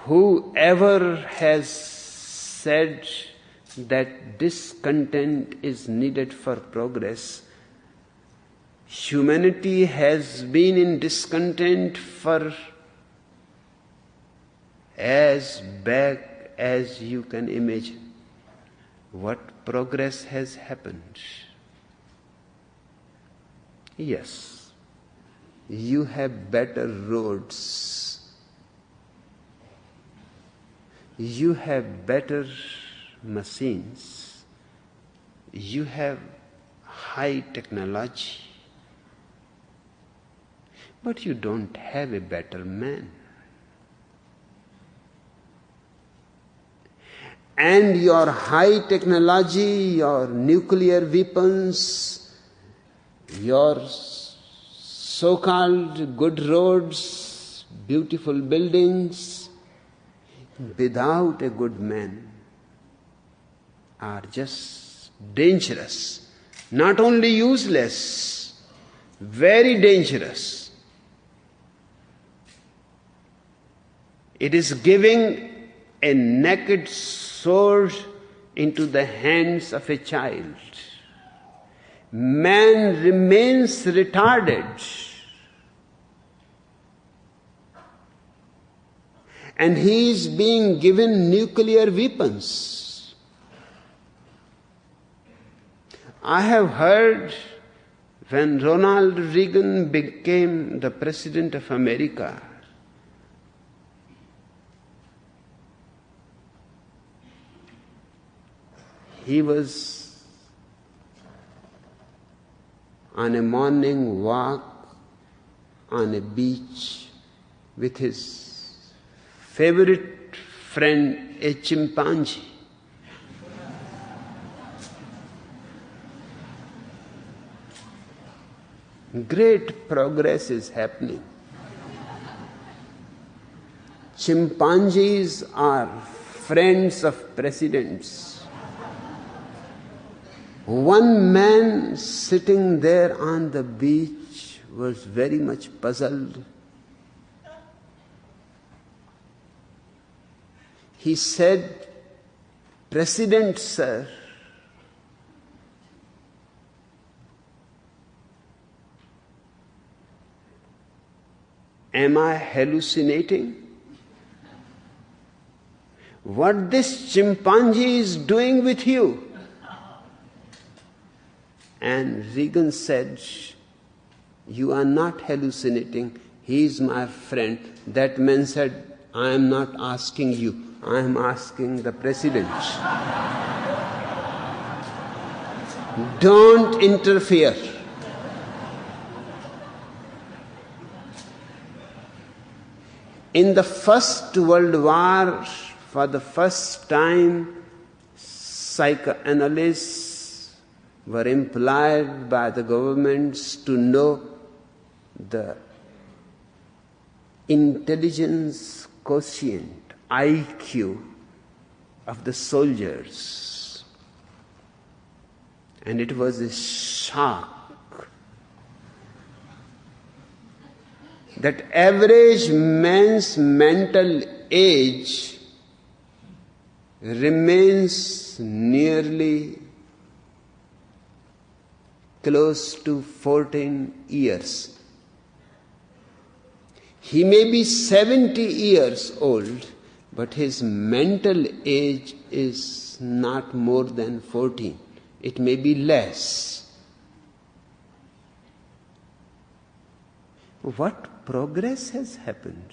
Whoever has said that discontent is needed for progress, humanity has been in discontent for as back as you can imagine. What progress has happened? Yes, you have better roads. You have better machines. You have high technology. But you don't have a better man. And your high technology, your nuclear weapons, your so-called good roads, beautiful buildings, without a good man, are just dangerous. Not only useless, very dangerous. It is giving a naked sword into the hands of a child. Man remains retarded. And he is being given nuclear weapons. I have heard when Ronald Reagan became the President of America, he was on a morning walk on a beach with his favorite friend a chimpanzee. Great progress is happening. Chimpanzees are friends of presidents. One man sitting there on the beach was very much puzzled. He said, "President, sir, am I hallucinating? What this chimpanzee is doing with you?" And Reagan said, "You are not hallucinating. He is my friend." That man said, "I am not asking you. I am asking the president. Don't interfere." In the First World War, for the first time, psychoanalysts were employed by the governments to know the intelligence quotient, IQ, of the soldiers. And it was a shock that average man's mental age remains nearly close to 14 years. He may be 70 years old, but his mental age is not more than 14. It may be less. What progress has happened?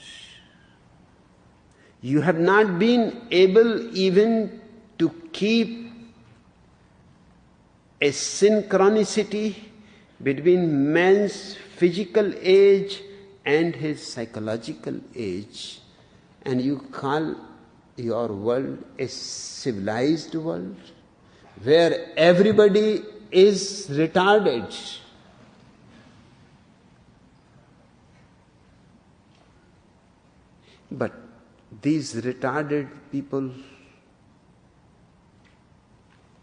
You have not been able even to keep a synchronicity between man's physical age and his psychological age, and you call your world a civilized world where everybody is retarded. But these retarded people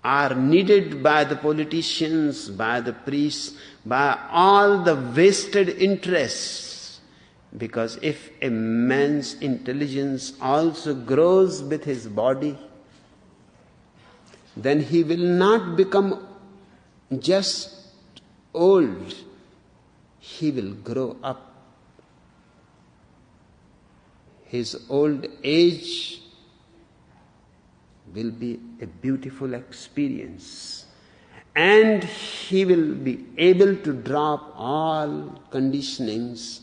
are needed by the politicians, by the priests, by all the vested interests. Because if a man's intelligence also grows with his body, then he will not become just old. He will grow up. His old age will be a beautiful experience, and he will be able to drop all conditionings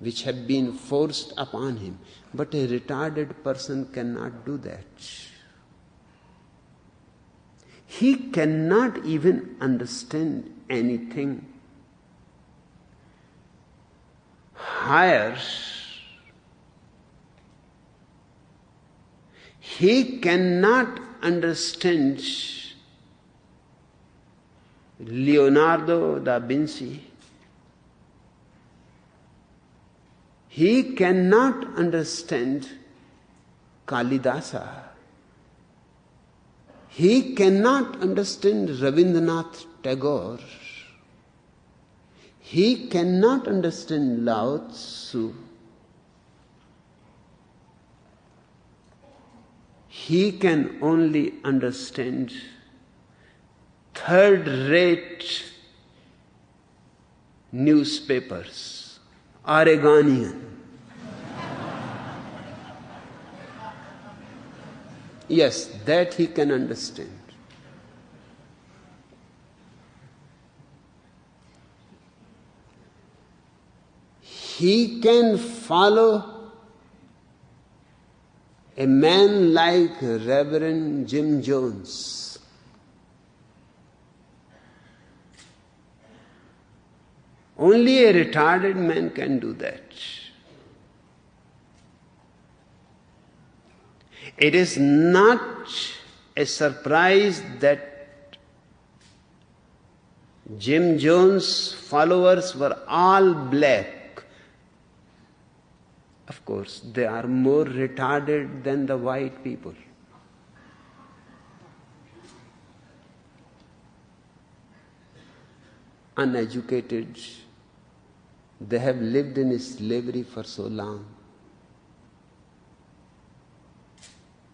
which have been forced upon him. But a retarded person cannot do that. He cannot even understand anything higher. He cannot understand Leonardo da Vinci. He cannot understand Kalidasa. He cannot understand Rabindranath Tagore. He cannot understand Lao Tzu. He can only understand third-rate newspapers, Oregonian. Yes, that he can understand. He can follow a man like Reverend Jim Jones. Only a retarded man can do that. It is not a surprise that Jim Jones' followers were all black. Of course, they are more retarded than the white people. Uneducated, they have lived in slavery for so long.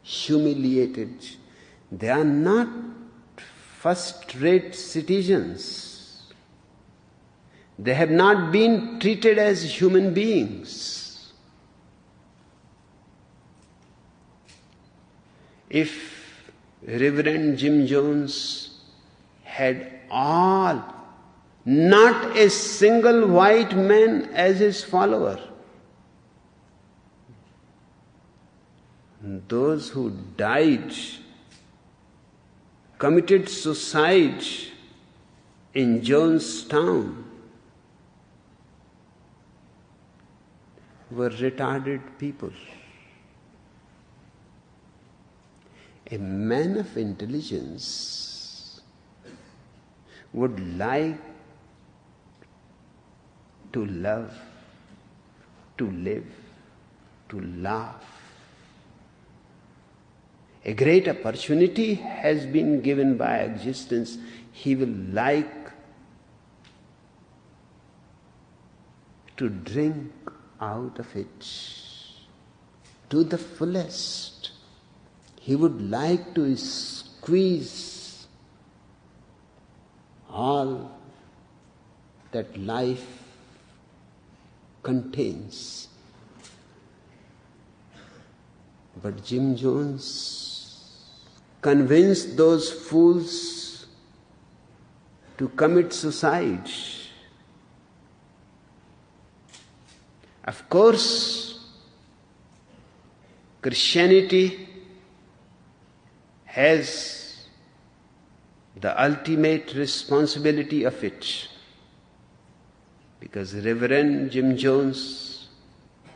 Humiliated, they are not first-rate citizens. They have not been treated as human beings. If Reverend Jim Jones had not a single white man as his follower, those who died, committed suicide in Jonestown, were retarded people. A man of intelligence would like to love, to live, to laugh. A great opportunity has been given by existence. He will like to drink out of it to the fullest. He would like to squeeze all that life contains. But Jim Jones convinced those fools to commit suicide. Of course, Christianity has the ultimate responsibility of it, because Reverend Jim Jones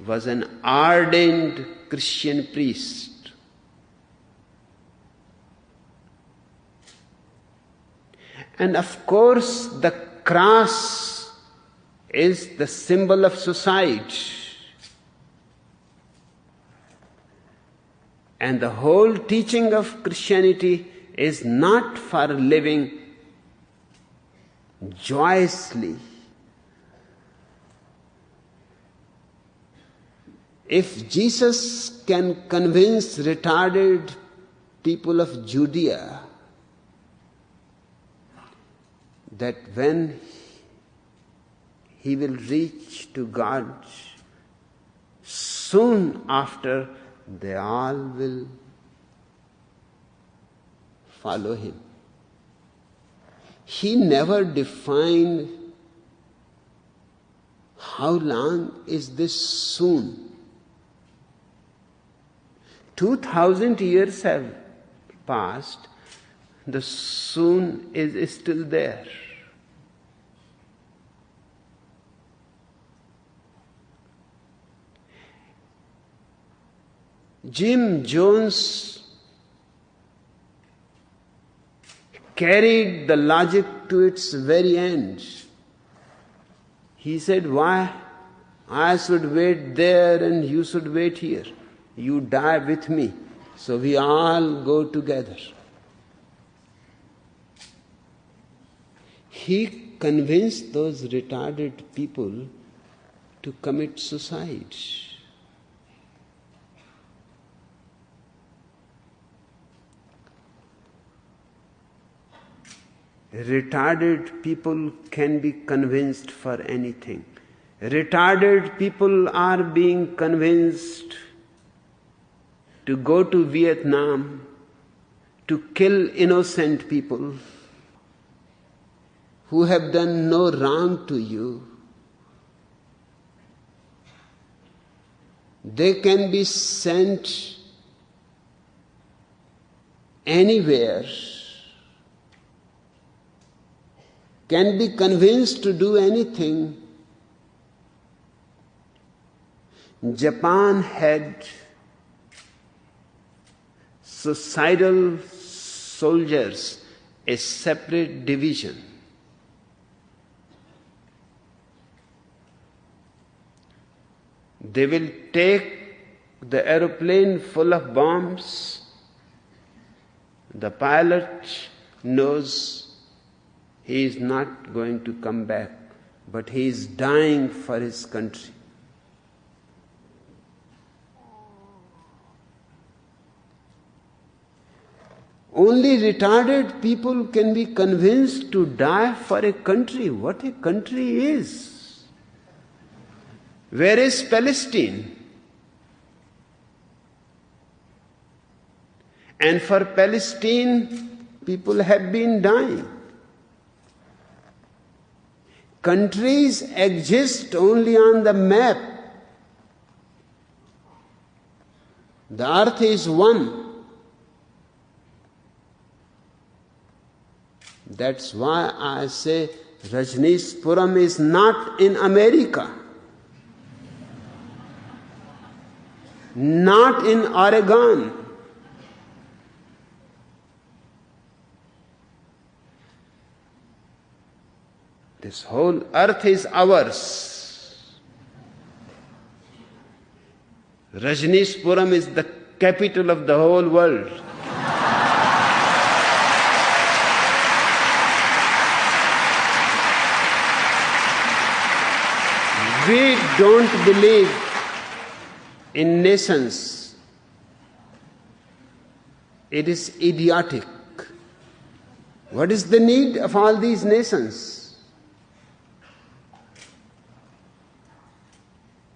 was an ardent Christian priest. And of course, the cross is the symbol of suicide. And the whole teaching of Christianity is not for living joyously. If Jesus can convince retarded people of Judea that when he will reach to God, soon after they all will follow him. He never defined how long is this soon. 2000 years have passed, the soon is still there. Jim Jones carried the logic to its very end. He said, why I should wait there and you should wait here? You die with me, so we all go together. He convinced those retarded people to commit suicide. Retarded people can be convinced for anything. Retarded people are being convinced to go to Vietnam to kill innocent people who have done no wrong to you. They can be sent anywhere, can be convinced to do anything. Japan had suicidal soldiers a separate division. They will take the aeroplane full of bombs. The pilot knows he is not going to come back, but he is dying for his country. Only retarded people can be convinced to die for a country. What a country is. Where is Palestine? And for Palestine, people have been dying. Countries exist only on the map. The earth is one. That's why I say Rajneeshpuram is not in America, not in Oregon. This whole earth is ours. Rajneeshpuram is the capital of the whole world. We don't believe in nations. It is idiotic. What is the need of all these nations?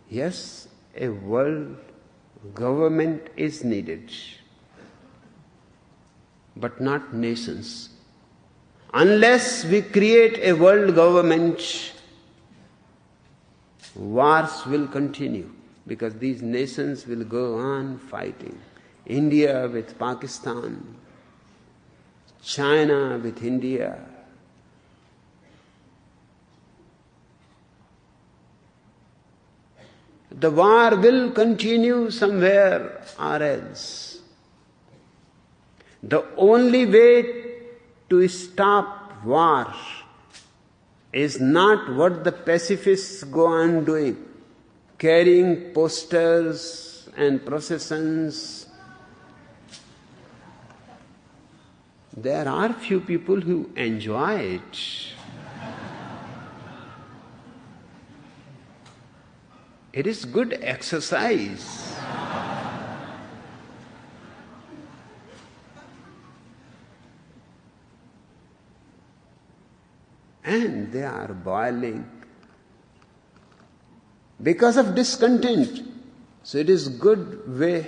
Yes, a world government is needed, but not nations. Unless we create a world government, wars will continue, because these nations will go on fighting. India with Pakistan, China with India. The war will continue somewhere or else. The only way to stop war is not what the pacifists go on doing, carrying posters and processions. There are few people who enjoy it. It is good exercise. And they are boiling because of discontent. So it is good way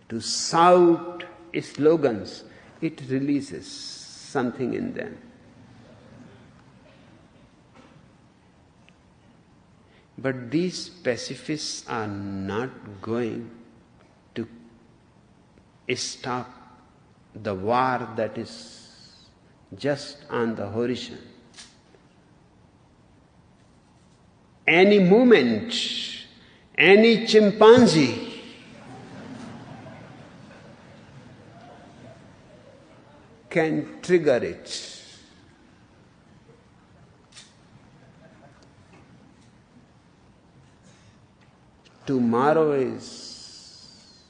to shout slogans. It releases something in them. But these pacifists are not going to stop the war that is just on the horizon. Any moment, any chimpanzee can trigger it. Tomorrow is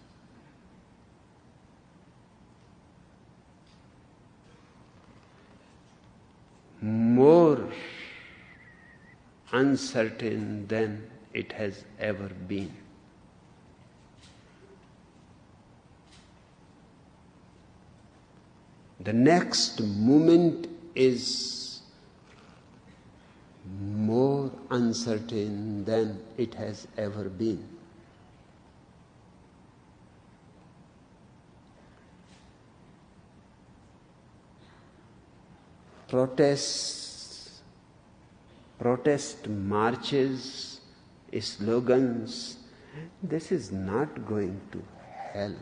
more uncertain than it has ever been. The next moment is more uncertain than it has ever been. Protests, protest marches, slogans, this is not going to help.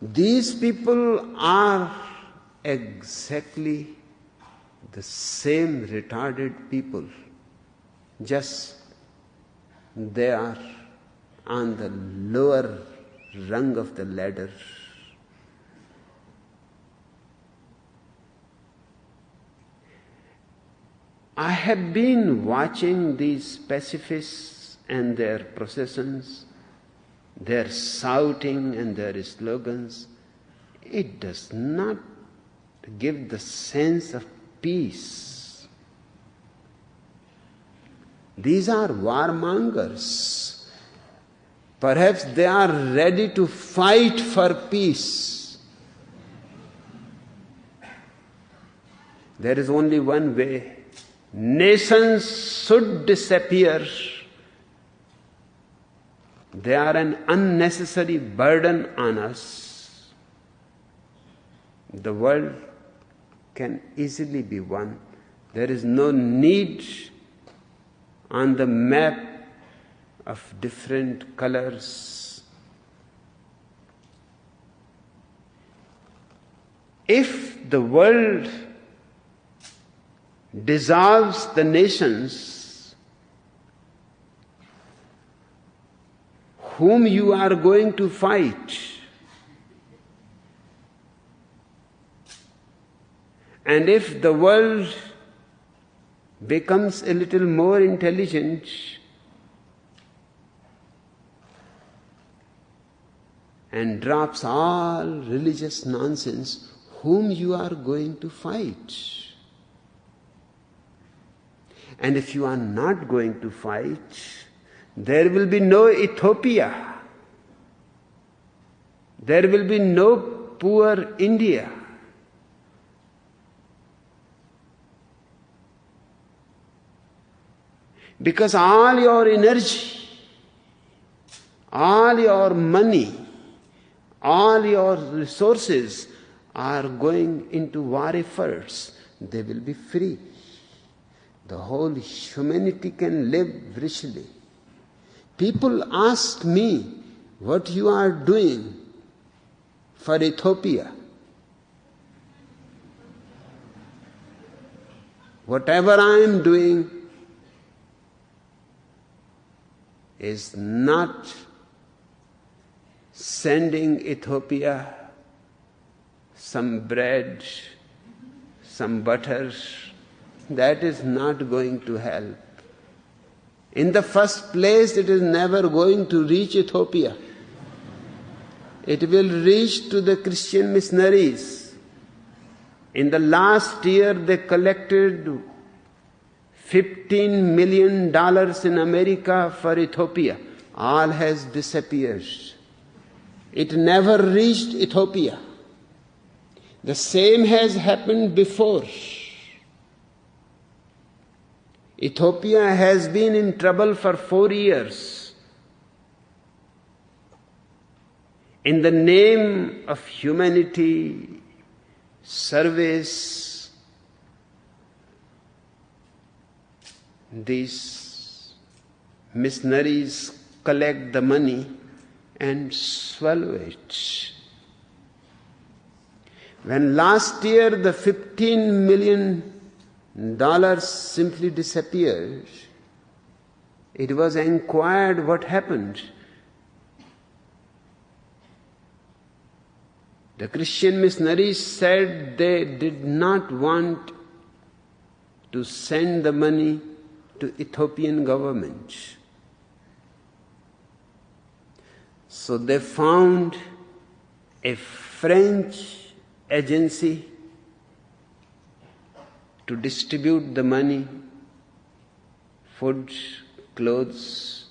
These people are exactly the same retarded people, just they are on the lower rung of the ladder. I have been watching these pacifists and their processions, their shouting and their slogans. It does not give the sense of peace. These are warmongers. Perhaps they are ready to fight for peace. There is only one way. Nations should disappear. They are an unnecessary burden on us. The world can easily be won. There is no need on the map of different colors. If the world dissolves the nations, whom you are going to fight? And if the world becomes a little more intelligent, and drops all religious nonsense, whom you are going to fight? And if you are not going to fight, there will be no Ethiopia. There will be no poor India. Because all your energy, all your money, all your resources are going into war efforts. They will be free. The whole humanity can live richly. People ask me what you are doing for Ethiopia. Whatever I am doing is not sending Ethiopia some bread, some butter. That is not going to help. In the first place, it is never going to reach Ethiopia. It will reach to the Christian missionaries. In the last year, they collected $15 million in America for Ethiopia. All has disappeared. It never reached Ethiopia. The same has happened before. Ethiopia has been in trouble for 4 years. In the name of humanity, service, these missionaries collect the money and swallow it. When last year the $15 million simply disappeared, it was inquired what happened. The Christian missionaries said they did not want to send the money to Ethiopian government. So they found a French agency to distribute the money, food, clothes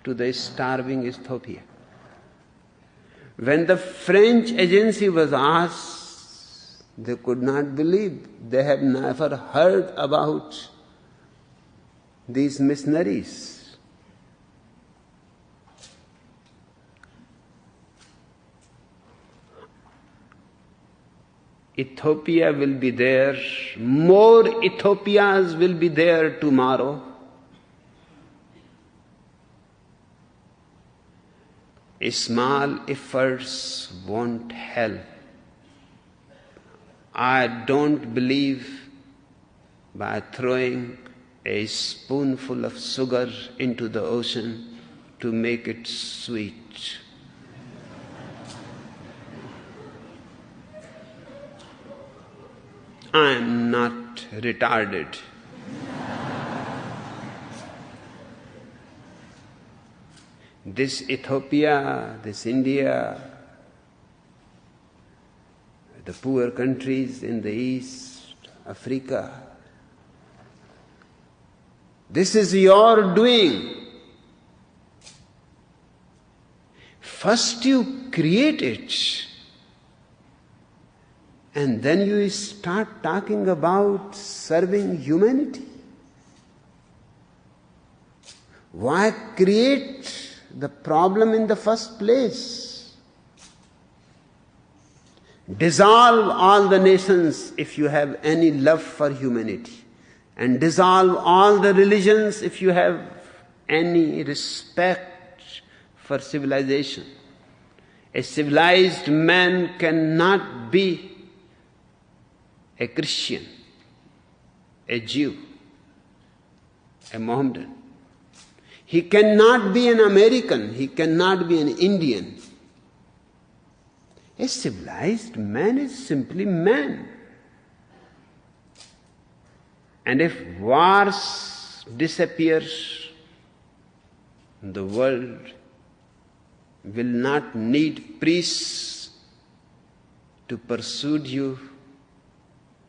to the starving Ethiopia. When the French agency was asked, they could not believe. They had never heard about these missionaries. Ethiopia will be there. More Ethiopias will be there tomorrow. Small efforts won't help. I don't believe by throwing a spoonful of sugar into the ocean to make it sweet. I am not retarded. This Ethiopia, this India, the poor countries in the East, Africa, this is your doing. First you create it, and then you start talking about serving humanity. Why create the problem in the first place? Dissolve all the nations if you have any love for humanity, and dissolve all the religions if you have any respect for civilization. A civilized man cannot be a Christian, a Jew, a Mohammedan. He cannot be an American, he cannot be an Indian. A civilized man is simply man. And if wars disappear, the world will not need priests to persuade you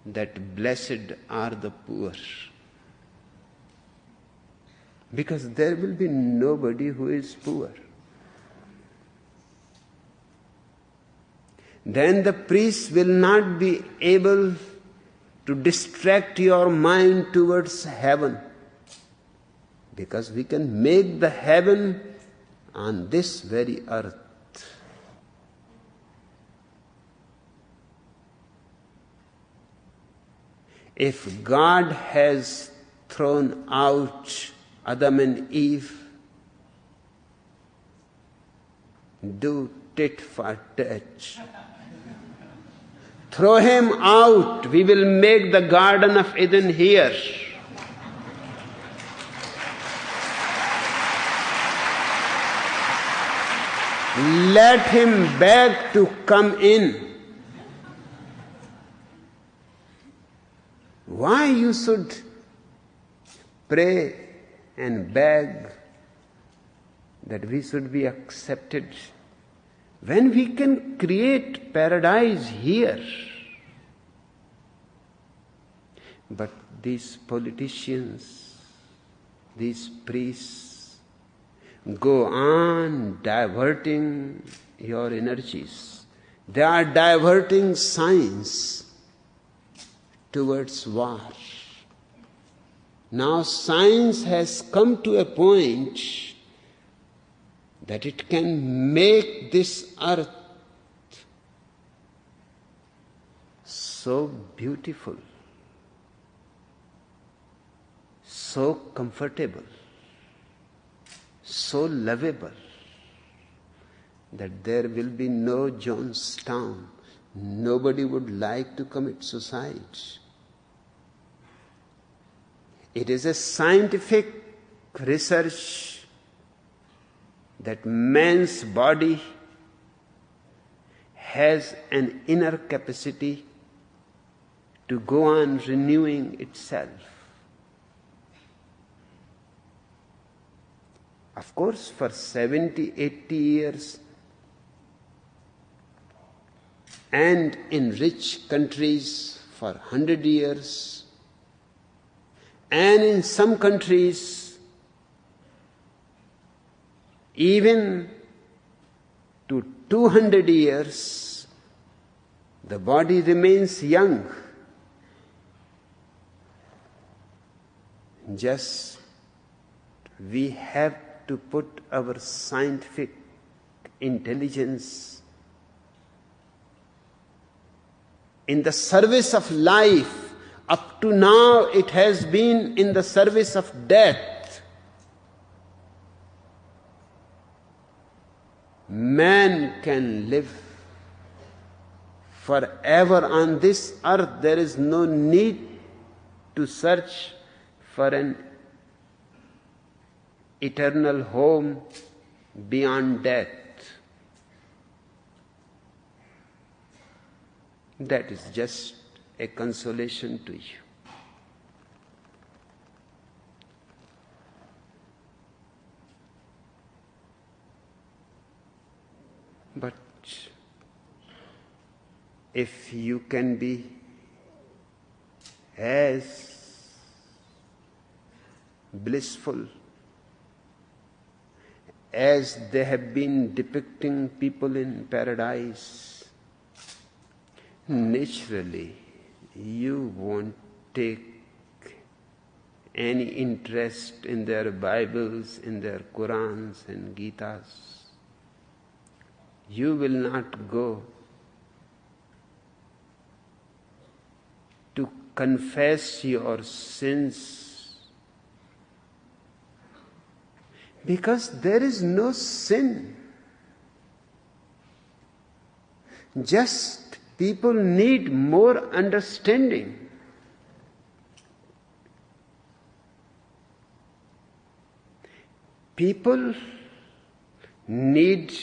that blessed are the poor. Because there will be nobody who is poor. Then the priest will not be able to distract your mind towards heaven. Because we can make the heaven on this very earth. If God has thrown out Adam and Eve, do tit for tat. Throw him out. We will make the Garden of Eden here. Let him beg to come in. Why you should pray and beg that we should be accepted when we can create paradise here? But these politicians, these priests, go on diverting your energies. They are diverting science towards war. Now science has come to a point that it can make this earth so beautiful, so comfortable, so lovable, that there will be no Jonestown. Nobody would like to commit suicide. It is a scientific research that man's body has an inner capacity to go on renewing itself. Of course, for 70, 80 years, and in rich countries for 100 years, and in some countries even to 200 years, the body remains young. Just we have to put our scientific intelligence in the service of life. Up to now it has been in the service of death. Man can live forever on this earth. There is no need to search for an eternal home beyond death. That is just a consolation to you. But if you can be as blissful as they have been depicting people in paradise, naturally you won't take any interest in their Bibles, in their Qurans and Gitas. You will not go to confess your sins, because there is no sin. Just people need more understanding. People need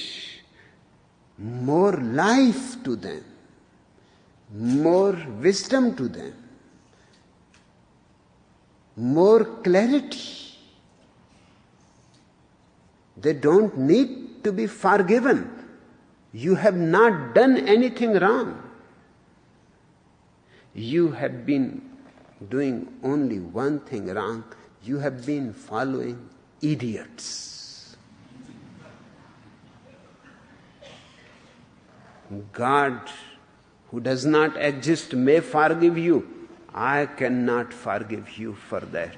more life to them, more wisdom to them, more clarity. They don't need to be forgiven. You have not done anything wrong. You have been doing only one thing wrong. You have been following idiots. God, who does not exist, may forgive you. I cannot forgive you for that.